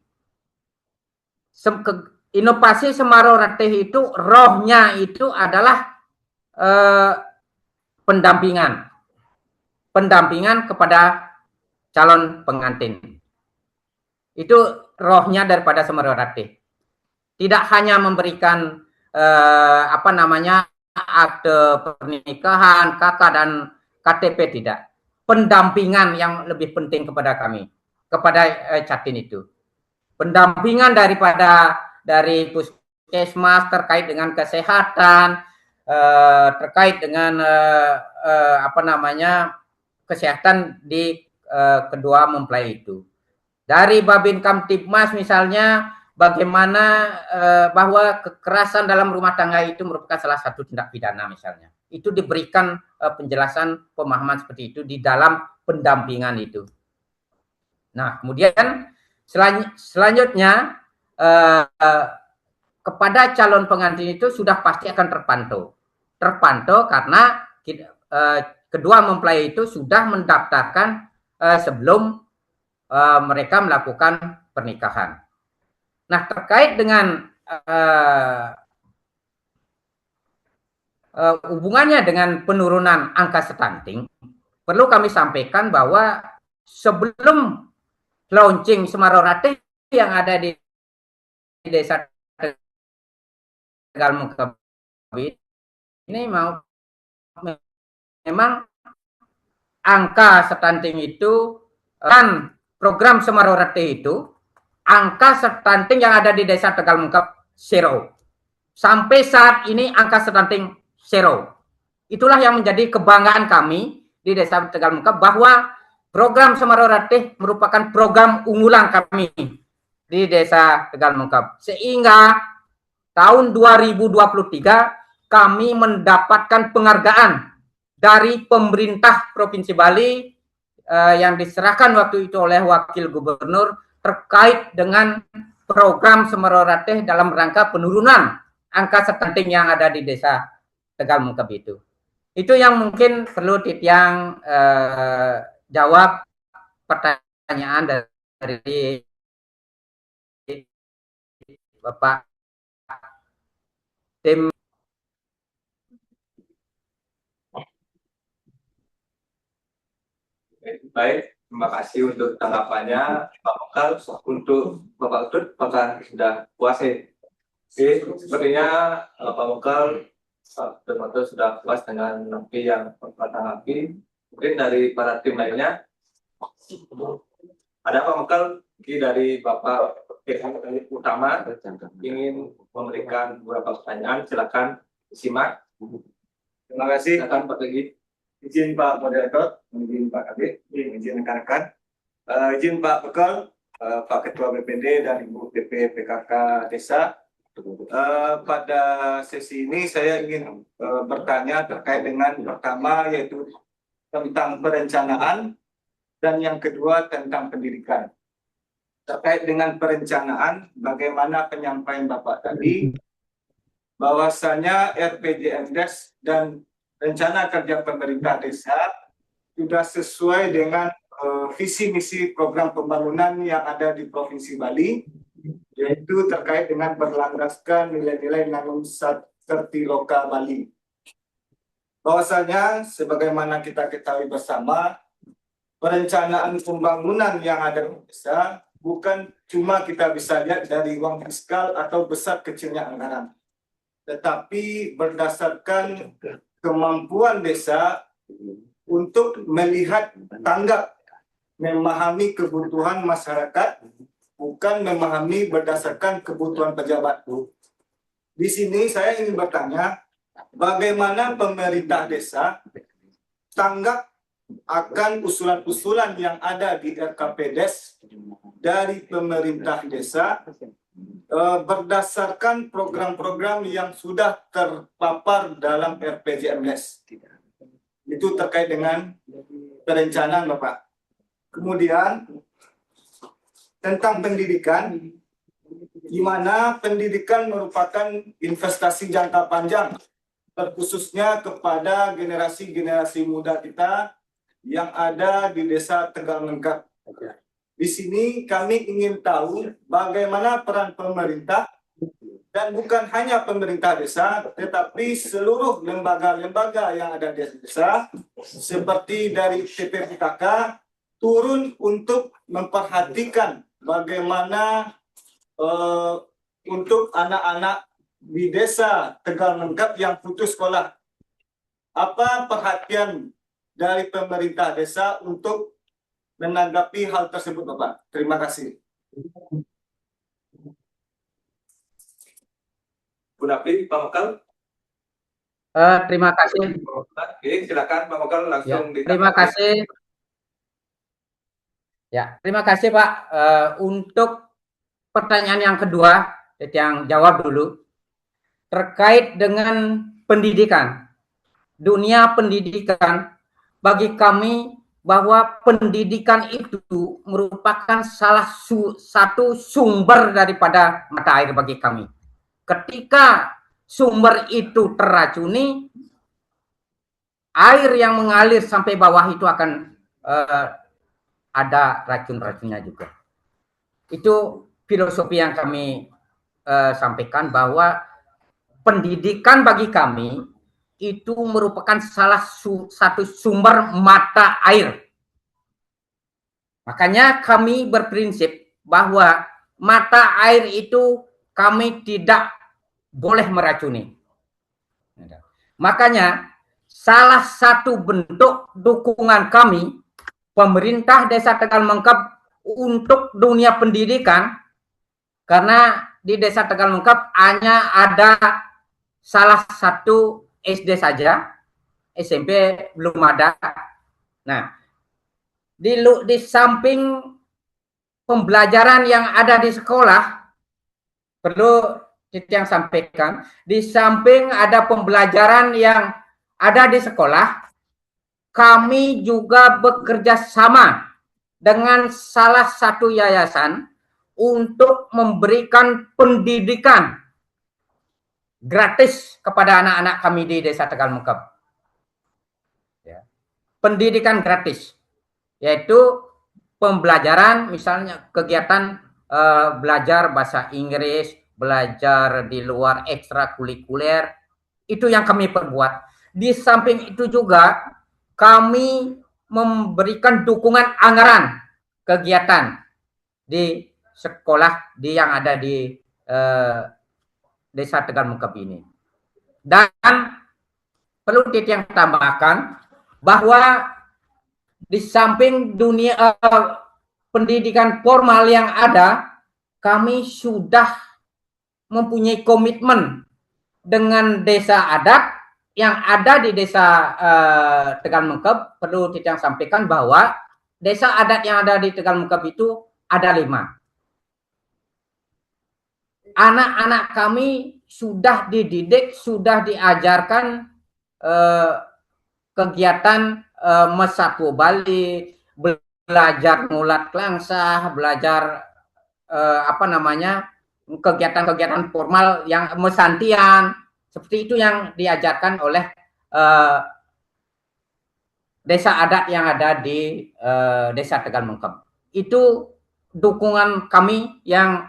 inovasi Semara Rate itu rohnya itu adalah pendampingan kepada calon pengantin. Itu rohnya daripada Semara Rate. Tidak hanya memberikan akte pernikahan, KK dan KTP, tidak. Pendampingan yang lebih penting kepada kami, kepada Catin itu. Pendampingan dari puskesmas terkait dengan kesehatan, terkait dengan kesehatan di kedua mempelai itu. Dari Babin Kamtibmas misalnya bagaimana bahwa kekerasan dalam rumah tangga itu merupakan salah satu tindak pidana misalnya. Itu diberikan penjelasan pemahaman seperti itu di dalam pendampingan itu. Nah, kemudian selanjutnya kepada calon pengantin itu sudah pasti akan terpantau karena kedua mempelai itu sudah mendaftarkan sebelum mereka melakukan pernikahan. Nah, terkait dengan hubungannya dengan penurunan angka stunting, perlu kami sampaikan bahwa sebelum launching Semarau Ratih yang ada di Desa Tegal Mengkep ini memang angka stunting itu dan program Semarau Ratih itu angka stunting yang ada di Desa Tegal Mengkep zero. Sampai saat ini angka stunting zero. Itulah yang menjadi kebanggaan kami di Desa Tegal Mengkep bahwa program Semarau Ratih merupakan program unggulan kami di Desa Tegal Mengkep. Sehingga tahun 2023 kami mendapatkan penghargaan dari pemerintah Provinsi Bali yang diserahkan waktu itu oleh Wakil Gubernur terkait dengan program Semarau Ratih dalam rangka penurunan angka stunting yang ada di Desa Tegal Mengkep itu. Itu yang mungkin perlu Titiang jawab pertanyaan dari Bapak tim. Baik, terima kasih untuk tanggapannya Pak Mokal. Untuk Bapak Utut, apakah sudah puas? Oke, sepertinya Pak Mokal Pak sudah puas dengan napi yang Bapak tanggapi. Mungkin dari para tim lainnya, ada Pak Mokal dari Bapak utama ingin memberikan beberapa pertanyaan, silakan simak. Terima kasih. Silakan Pak Tegi. Izin Pak Moderator, izin Pak Kabit, izin rekan-rekan, izin Pak Bekal, Pak Ketua BPD dan Ibu PP PKK Desa. Pada sesi ini saya ingin bertanya terkait dengan pertama yaitu tentang perencanaan dan yang kedua tentang pendidikan. Terkait dengan perencanaan, bagaimana penyampaian Bapak tadi, bahwasanya RPJMDes dan rencana kerja pemerintah desa sudah sesuai dengan visi misi program pembangunan yang ada di Provinsi Bali, yaitu terkait dengan berlandaskan nilai-nilai Nanum Serti Loka Bali. Bahwasanya sebagaimana kita ketahui bersama, perencanaan pembangunan yang ada di desa bukan cuma kita bisa lihat dari uang fiskal atau besar kecilnya anggaran, tetapi berdasarkan kemampuan desa untuk melihat tanggap, memahami kebutuhan masyarakat, bukan memahami berdasarkan kebutuhan pejabat. Di sini saya ingin bertanya, bagaimana pemerintah desa tanggap akan usulan-usulan yang ada di RKPDes dari pemerintah desa berdasarkan program-program yang sudah terpapar dalam RPJMDes. Itu terkait dengan perencanaan, Bapak. Kemudian tentang pendidikan, di mana pendidikan merupakan investasi jangka panjang, terkhususnya kepada generasi-generasi muda kita yang ada di Desa Tegal Mengkep. Di sini kami ingin tahu bagaimana peran pemerintah, dan bukan hanya pemerintah desa, tetapi seluruh lembaga-lembaga yang ada di desa, seperti dari TPPKK, turun untuk memperhatikan bagaimana untuk anak-anak di Desa Tegal Mengkep yang putus sekolah. Apa perhatian dari pemerintah desa untuk menanggapi hal tersebut, Bapak? Terima kasih. Bu Nafi, Pak Mokal. Terima kasih. Oke, silakan Pak Mokal langsung Ya, terima kasih. Ya, terima kasih Pak. Untuk pertanyaan yang kedua, yang jawab dulu, terkait dengan pendidikan. Dunia pendidikan, bagi kami bahwa pendidikan itu merupakan salah satu sumber daripada mata air bagi kami. Ketika sumber itu terracuni, air yang mengalir sampai bawah itu akan ada racun-racunnya juga. Itu filosofi yang kami sampaikan, bahwa pendidikan bagi kami itu merupakan salah satu sumber mata air. Makanya kami berprinsip bahwa mata air itu kami tidak boleh meracuni. Makanya salah satu bentuk dukungan kami, pemerintah Desa Tegal Mengkep, untuk dunia pendidikan, karena di Desa Tegal Mengkep hanya ada salah satu SD saja, SMP belum ada. Nah, di samping pembelajaran yang ada di sekolah, perlu yang sampaikan, di samping ada pembelajaran yang ada di sekolah, kami juga bekerja sama dengan salah satu yayasan untuk memberikan pendidikan gratis kepada anak-anak kami di Desa Tegal Mengkep. Ya. Pendidikan gratis, yaitu pembelajaran, misalnya kegiatan belajar bahasa Inggris, belajar di luar ekstrakurikuler, itu yang kami perbuat. Di samping itu juga kami memberikan dukungan anggaran kegiatan di sekolah yang ada di Desa Tegal Mengkep ini. Dan perlu yang tambahkan bahwa di samping dunia pendidikan formal yang ada, kami sudah mempunyai komitmen dengan desa adat yang ada di Desa Tegal Mengkep. Perlu yang sampaikan bahwa desa adat yang ada di Tegal Mengkep itu ada 5. Anak-anak kami sudah dididik, sudah diajarkan kegiatan Mesatu Bali, belajar ngulat klangsah, belajar kegiatan-kegiatan formal yang mesantian, seperti itu yang diajarkan oleh desa adat yang ada di Desa Tegal Mengkep. Itu dukungan kami yang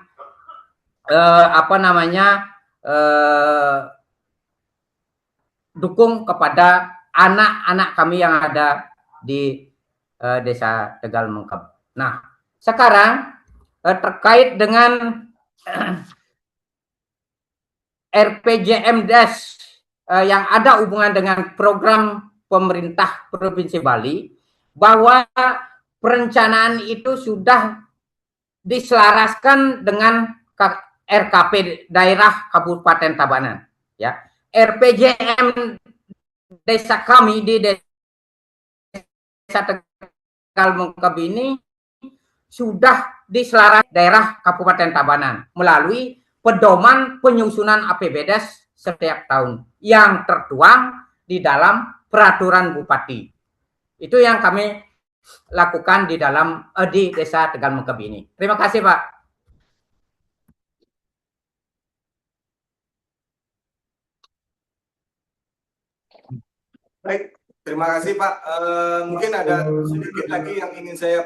dukung kepada anak-anak kami yang ada di Desa Tegal Mengkep. Nah, sekarang terkait dengan RPJMdes yang ada hubungan dengan program pemerintah Provinsi Bali, bahwa perencanaan itu sudah diselaraskan dengan RKP daerah Kabupaten Tabanan, ya. RPJM desa kami di Desa Tegal Mengkep ini sudah diselaras daerah Kabupaten Tabanan melalui pedoman penyusunan APBDes setiap tahun yang tertuang di dalam peraturan Bupati. Itu yang kami lakukan di dalam di Desa Tegal Mengkep ini. Terima kasih, Pak. Baik, terima kasih Pak. Mungkin ada sedikit lagi yang ingin saya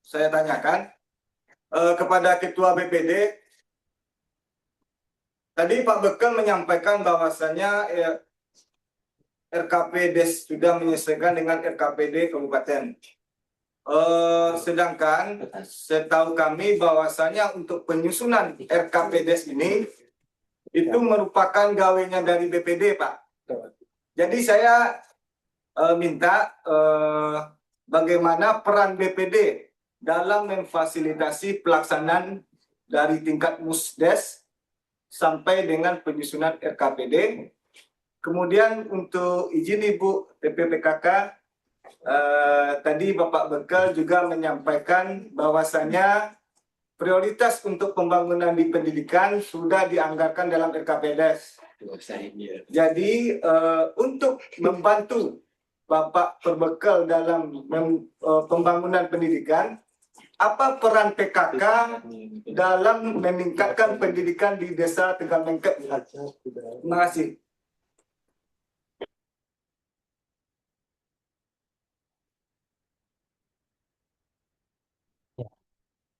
tanyakan kepada Ketua BPD. Tadi Pak Bekel menyampaikan bahwasanya RKP Des sudah menyesuaikan dengan RKPD Kabupaten. Sedangkan setahu kami bahwasanya untuk penyusunan RKP Des ini itu merupakan gawenya dari BPD, Pak. Jadi saya minta bagaimana peran BPD dalam memfasilitasi pelaksanaan dari tingkat Musdes sampai dengan penyusunan RKPD. Kemudian untuk izin Ibu TPPKK, tadi Bapak Bekel juga menyampaikan bahwasanya prioritas untuk pembangunan di pendidikan sudah dianggarkan dalam RKPDes. Jadi untuk membantu Bapak Perbekal dalam pembangunan pendidikan, apa peran PKK dalam meningkatkan pendidikan di Desa Tegal Mengkep? Terima kasih.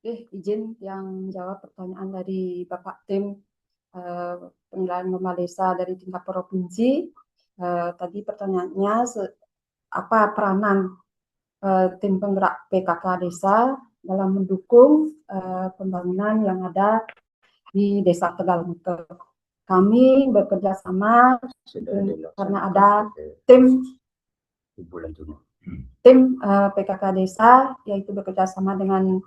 Oke, izin yang jawab pertanyaan dari Bapak Tim Pengelolaan Norma Desa dari tingkat provinsi. Tadi pertanyaannya apa peranan tim penggerak PKK Desa dalam mendukung pembangunan yang ada di Desa Tegal Mengkep. Kami bekerja sama karena ada tim PKK Desa, yaitu bekerja sama dengan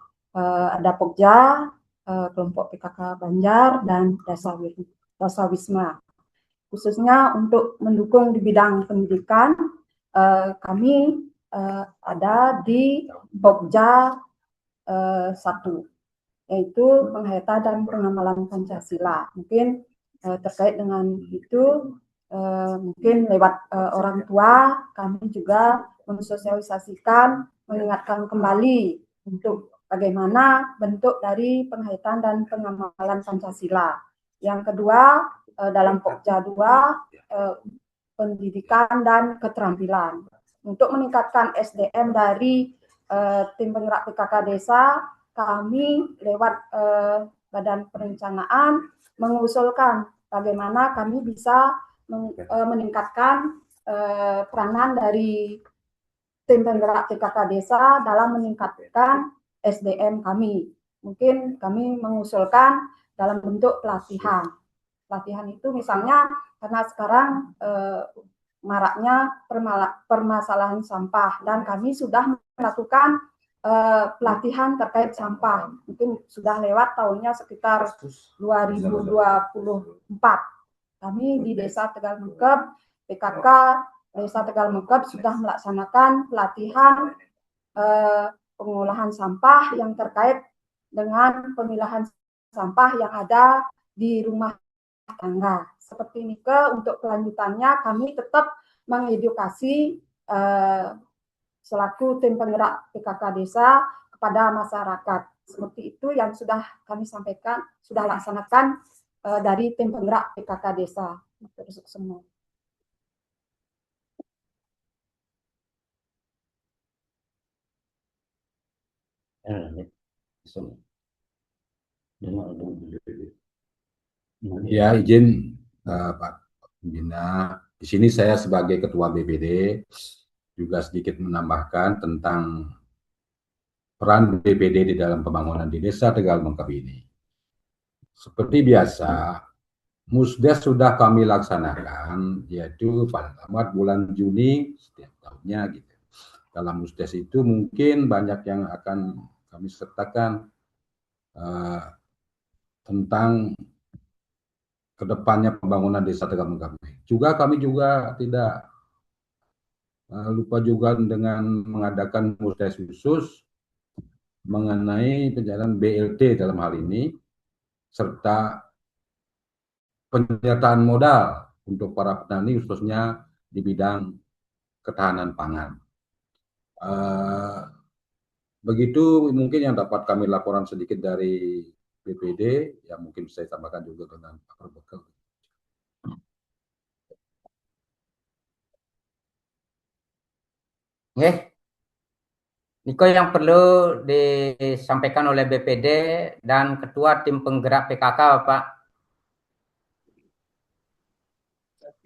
ada Pokja, kelompok PKK Banjar, dan Dasa Wisma. Khususnya untuk mendukung di bidang pendidikan, kami ada di Pokja 1, yaitu penghayatan dan pengamalan Pancasila. Mungkin terkait dengan itu, mungkin lewat orang tua, kami juga mensosialisasikan, mengingatkan kembali untuk bagaimana bentuk dari penghayatan dan pengamalan Pancasila. Yang kedua, dalam Pokja 2, pendidikan dan keterampilan. Untuk meningkatkan SDM dari tim penggerak PKK Desa, kami lewat Badan Perencanaan mengusulkan bagaimana kami bisa meningkatkan peranan dari tim penggerak PKK Desa dalam meningkatkan SDM kami. Mungkin kami mengusulkan dalam bentuk pelatihan. Pelatihan itu misalnya karena sekarang maraknya permasalahan sampah, dan kami sudah melakukan pelatihan terkait sampah. Mungkin sudah lewat tahunnya sekitar 2024. Kami di Desa Tegal Mengkep, PKK Desa Tegal Mengkep sudah melaksanakan pelatihan pengolahan sampah yang terkait dengan pemilahan sampah yang ada di rumah tangga. Seperti ini untuk kelanjutannya kami tetap mengedukasi selaku tim penggerak PKK Desa kepada masyarakat. Seperti itu yang sudah kami sampaikan, sudah laksanakan dari tim penggerak PKK Desa. Terus semua. Ya, izin Pak Pembina. Di sini saya sebagai Ketua BPD juga sedikit menambahkan tentang peran BPD di dalam pembangunan di Desa Tegal Mengkep ini. Seperti biasa, Musdes sudah kami laksanakan, yaitu pada bulan Juni setiap tahunnya gitu. Dalam Musdes itu mungkin banyak yang akan kami sertakan tentang kedepannya pembangunan Desa Tegal Mengkep. Juga kami juga tidak lupa juga dengan mengadakan Musdes khusus mengenai pencarian BLT dalam hal ini, serta penyertaan modal untuk para petani khususnya di bidang ketahanan pangan. Begitu mungkin yang dapat kami laporan sedikit dari BPD, yang mungkin saya tambahkan juga dengan Pak Perbekal. Niko yang perlu disampaikan oleh BPD dan Ketua Tim Penggerak PKK, Pak.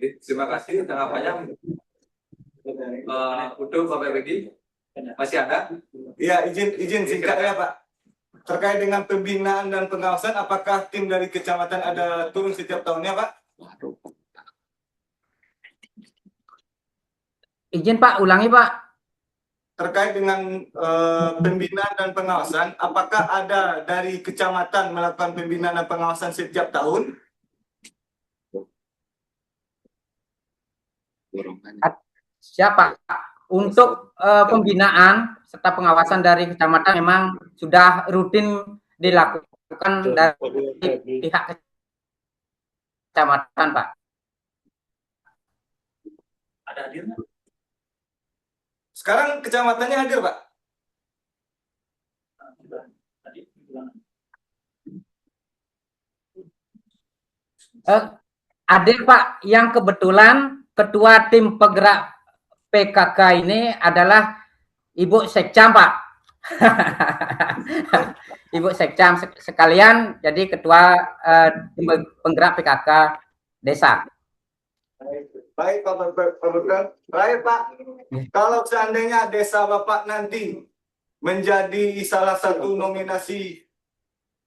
Terima kasih tanggapannya. Untuk Bapak Bedi, masih ada? Ya, izin singkat ya Pak. Terkait dengan pembinaan dan pengawasan, apakah tim dari kecamatan ada turun setiap tahunnya Pak? Izin Pak, ulangi Pak. Terkait dengan pembinaan dan pengawasan, apakah ada dari kecamatan melakukan pembinaan dan pengawasan setiap tahun? Siapa? Untuk pembinaan serta pengawasan dari kecamatan memang sudah rutin dilakukan dari pihak kecamatan, Pak. Ada hadir nggak? Sekarang kecamatannya hadir, Pak. Tadi bilang. Ada Pak yang kebetulan ketua tim penggerak PKK ini adalah Ibu Sekcam, Pak. Ibu Sekcam sekalian jadi ketua tim penggerak PKK desa. Baik, Pak Bekal. Baik, Pak. Kalau seandainya desa Bapak nanti menjadi salah satu nominasi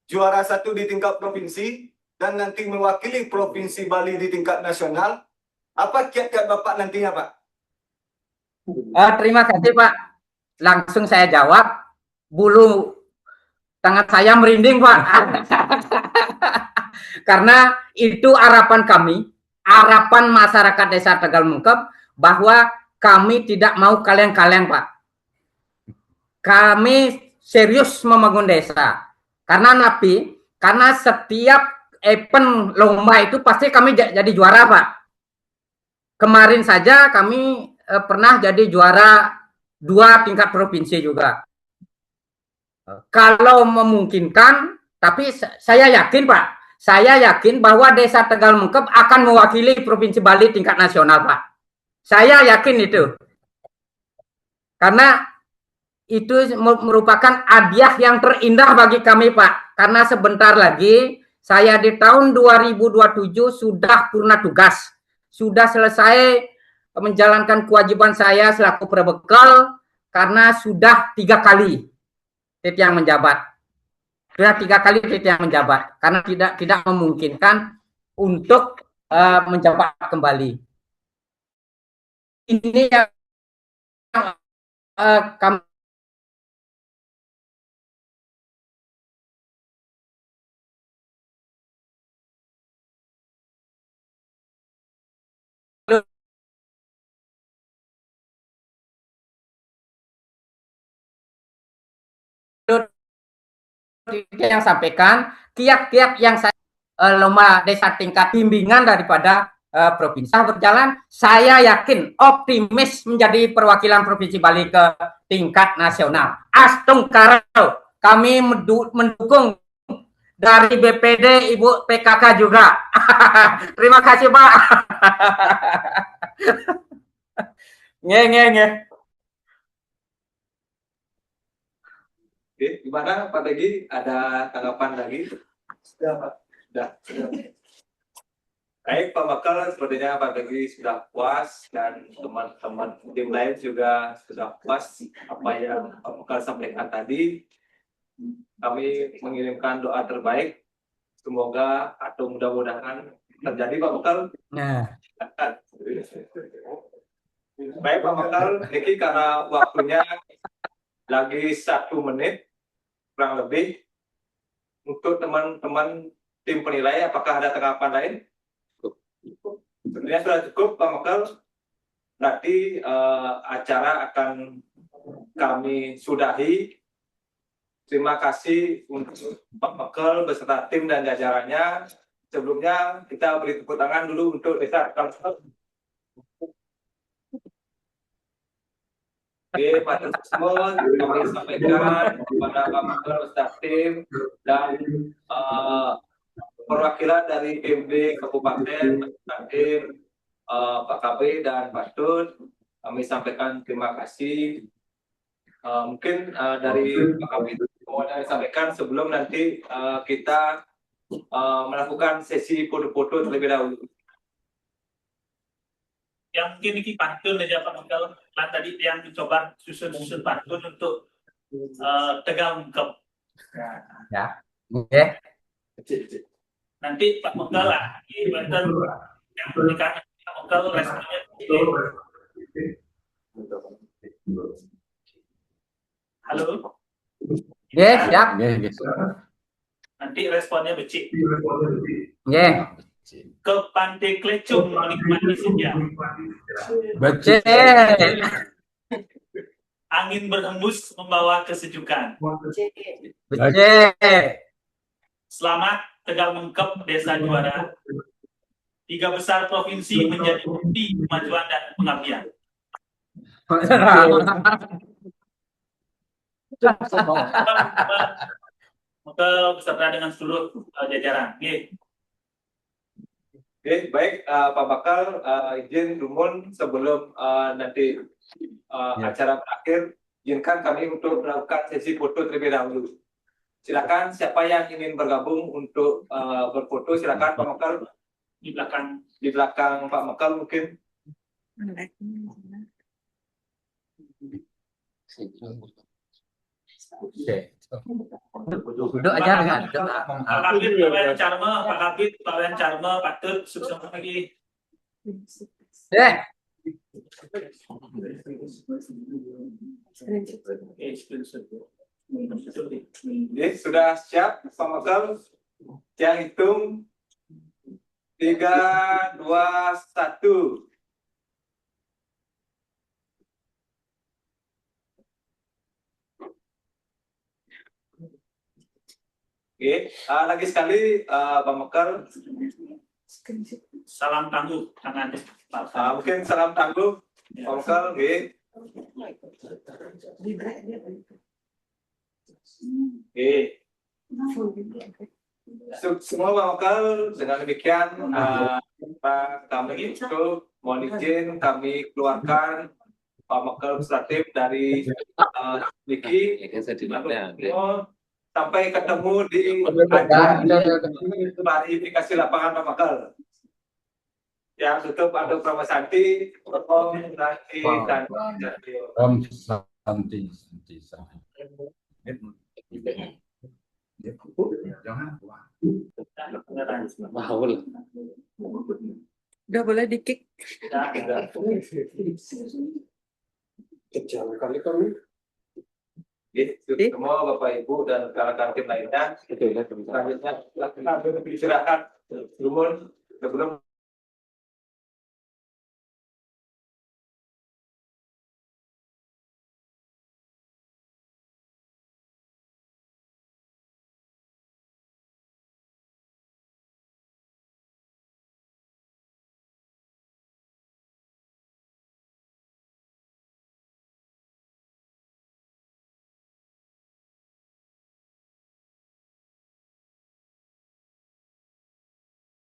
juara satu di tingkat provinsi dan nanti mewakili Provinsi Bali di tingkat nasional, apa kiat-kiat Bapak nantinya, Pak? Terima kasih, Pak. Langsung saya jawab. Bulu tangan saya merinding, Pak. Karena itu harapan kami, harapan masyarakat desa Tegal Mengkep, bahwa kami tidak mau kaleng-kaleng, Pak. Kami serius membangun desa. Karena setiap event lomba itu pasti kami jadi juara, Pak. Kemarin saja kami pernah jadi juara 2 tingkat provinsi juga. Kalau memungkinkan, tapi saya yakin, Pak, saya yakin bahwa desa Tegal Mengkep akan mewakili Provinsi Bali tingkat nasional, Pak. Saya yakin itu. Karena itu merupakan hadiah yang terindah bagi kami, Pak. Karena sebentar lagi saya di tahun 2027 sudah purna tugas. Sudah selesai menjalankan kewajiban saya selaku prebekal karena sudah 3 kali yang menjabat. Sudah 3 kali yang menjabat karena tidak memungkinkan untuk menjabat kembali. Ini yang kami yang sampaikan, kiat-kiat yang saya lomba desa tingkat bimbingan daripada provinsi berjalan, saya yakin optimis menjadi perwakilan Provinsi Bali ke tingkat nasional. Astung Karau, kami mendukung dari BPD Ibu PKK juga. Terima kasih, Pak. Nge. Oke, gimana Pak Degi? Ada tanggapan lagi? Sudah, Pak. Sudah. Baik, Pak Bakal, sepertinya Pak Degi sudah puas dan teman-teman tim lain juga sudah puas apa yang Pak Bakal sampaikan tadi. Kami mengirimkan doa terbaik. Semoga atau mudah-mudahan terjadi, Pak Bakal. Nah. Baik, Pak Bakal, Niki karena waktunya lagi 1 menit kurang lebih untuk teman-teman tim penilai, apakah ada tanggapan lain? Sebenarnya sudah cukup, Pak Bakal. Berarti acara akan kami sudahi. Terima kasih untuk Pak Bakal beserta tim dan jajarannya. Sebelumnya kita beri tepuk tangan dulu untuk desa Tegal Mengkep. Oke, Pak tersebut kami sampaikan kepada Pak Bakal beserta tim dan perwakilan dari PMD Kabupaten, tim Pak KB dan Pak Tut, kami sampaikan terima kasih. Mungkin dari Pak KB mau disampaikan sebelum nanti kita melakukan sesi foto-foto terlebih dahulu. Yang mungkin ini pantun aja Pak Bakal. Nah, tadi yang mencoba susun pantun untuk Tegal Mengkep. Ya. Oke. Nanti Pak Bakal lah, ini bantu yang pernikahan Pak Bakal responnya. Halo. Oke, siap. Nanti responnya becik. Oke. Ke Pantai Klecung menikmati senja. Becek. Angin berhembus membawa kesejukan. Becek. Selamat Tegal Mengkep Desa Juara. 3 besar provinsi menjadi bukti kemajuan dan pengabdian. Maka beserta dengan seluruh jajaran. Oke, baik Pak Bakal, izin Rumun sebelum nanti acara berakhir, izinkan kami untuk melakukan sesi foto terlebih dahulu. Silakan siapa yang ingin bergabung untuk berfoto, silakan Pak Bakal Di belakang. di belakang Pak Bakal mungkin. Duduk aja dengan Pak Kapit, Pak Wayan Carme, Pak Kapit, Pak Wayan Carme, Pak Tut, sukses lagi. Oke, sudah siap Pak Bakal? Yang hitung 3, 2, 1. Oke, lagi sekali Pak Bakal, Salam tangguh tangan. mungkin salam tangguh Pak Bakal, oke. Oke. Semua Pak Bakal, dengan demikian kami itu mohon izin kami keluarkan Pak Bakal Legislatif dari Niki. Sampai ketemu di klarifikasi lapangan Pak Bakal. Yang tutup ada Pramasanti, Om Nanti dan Om Santi Santi. Jangan. Udah boleh di-kick. Kejam kali kami. semua Bapak Ibu dan rekan-rekan tim lainnya. Selanjutnya silakan beristirahat sebelum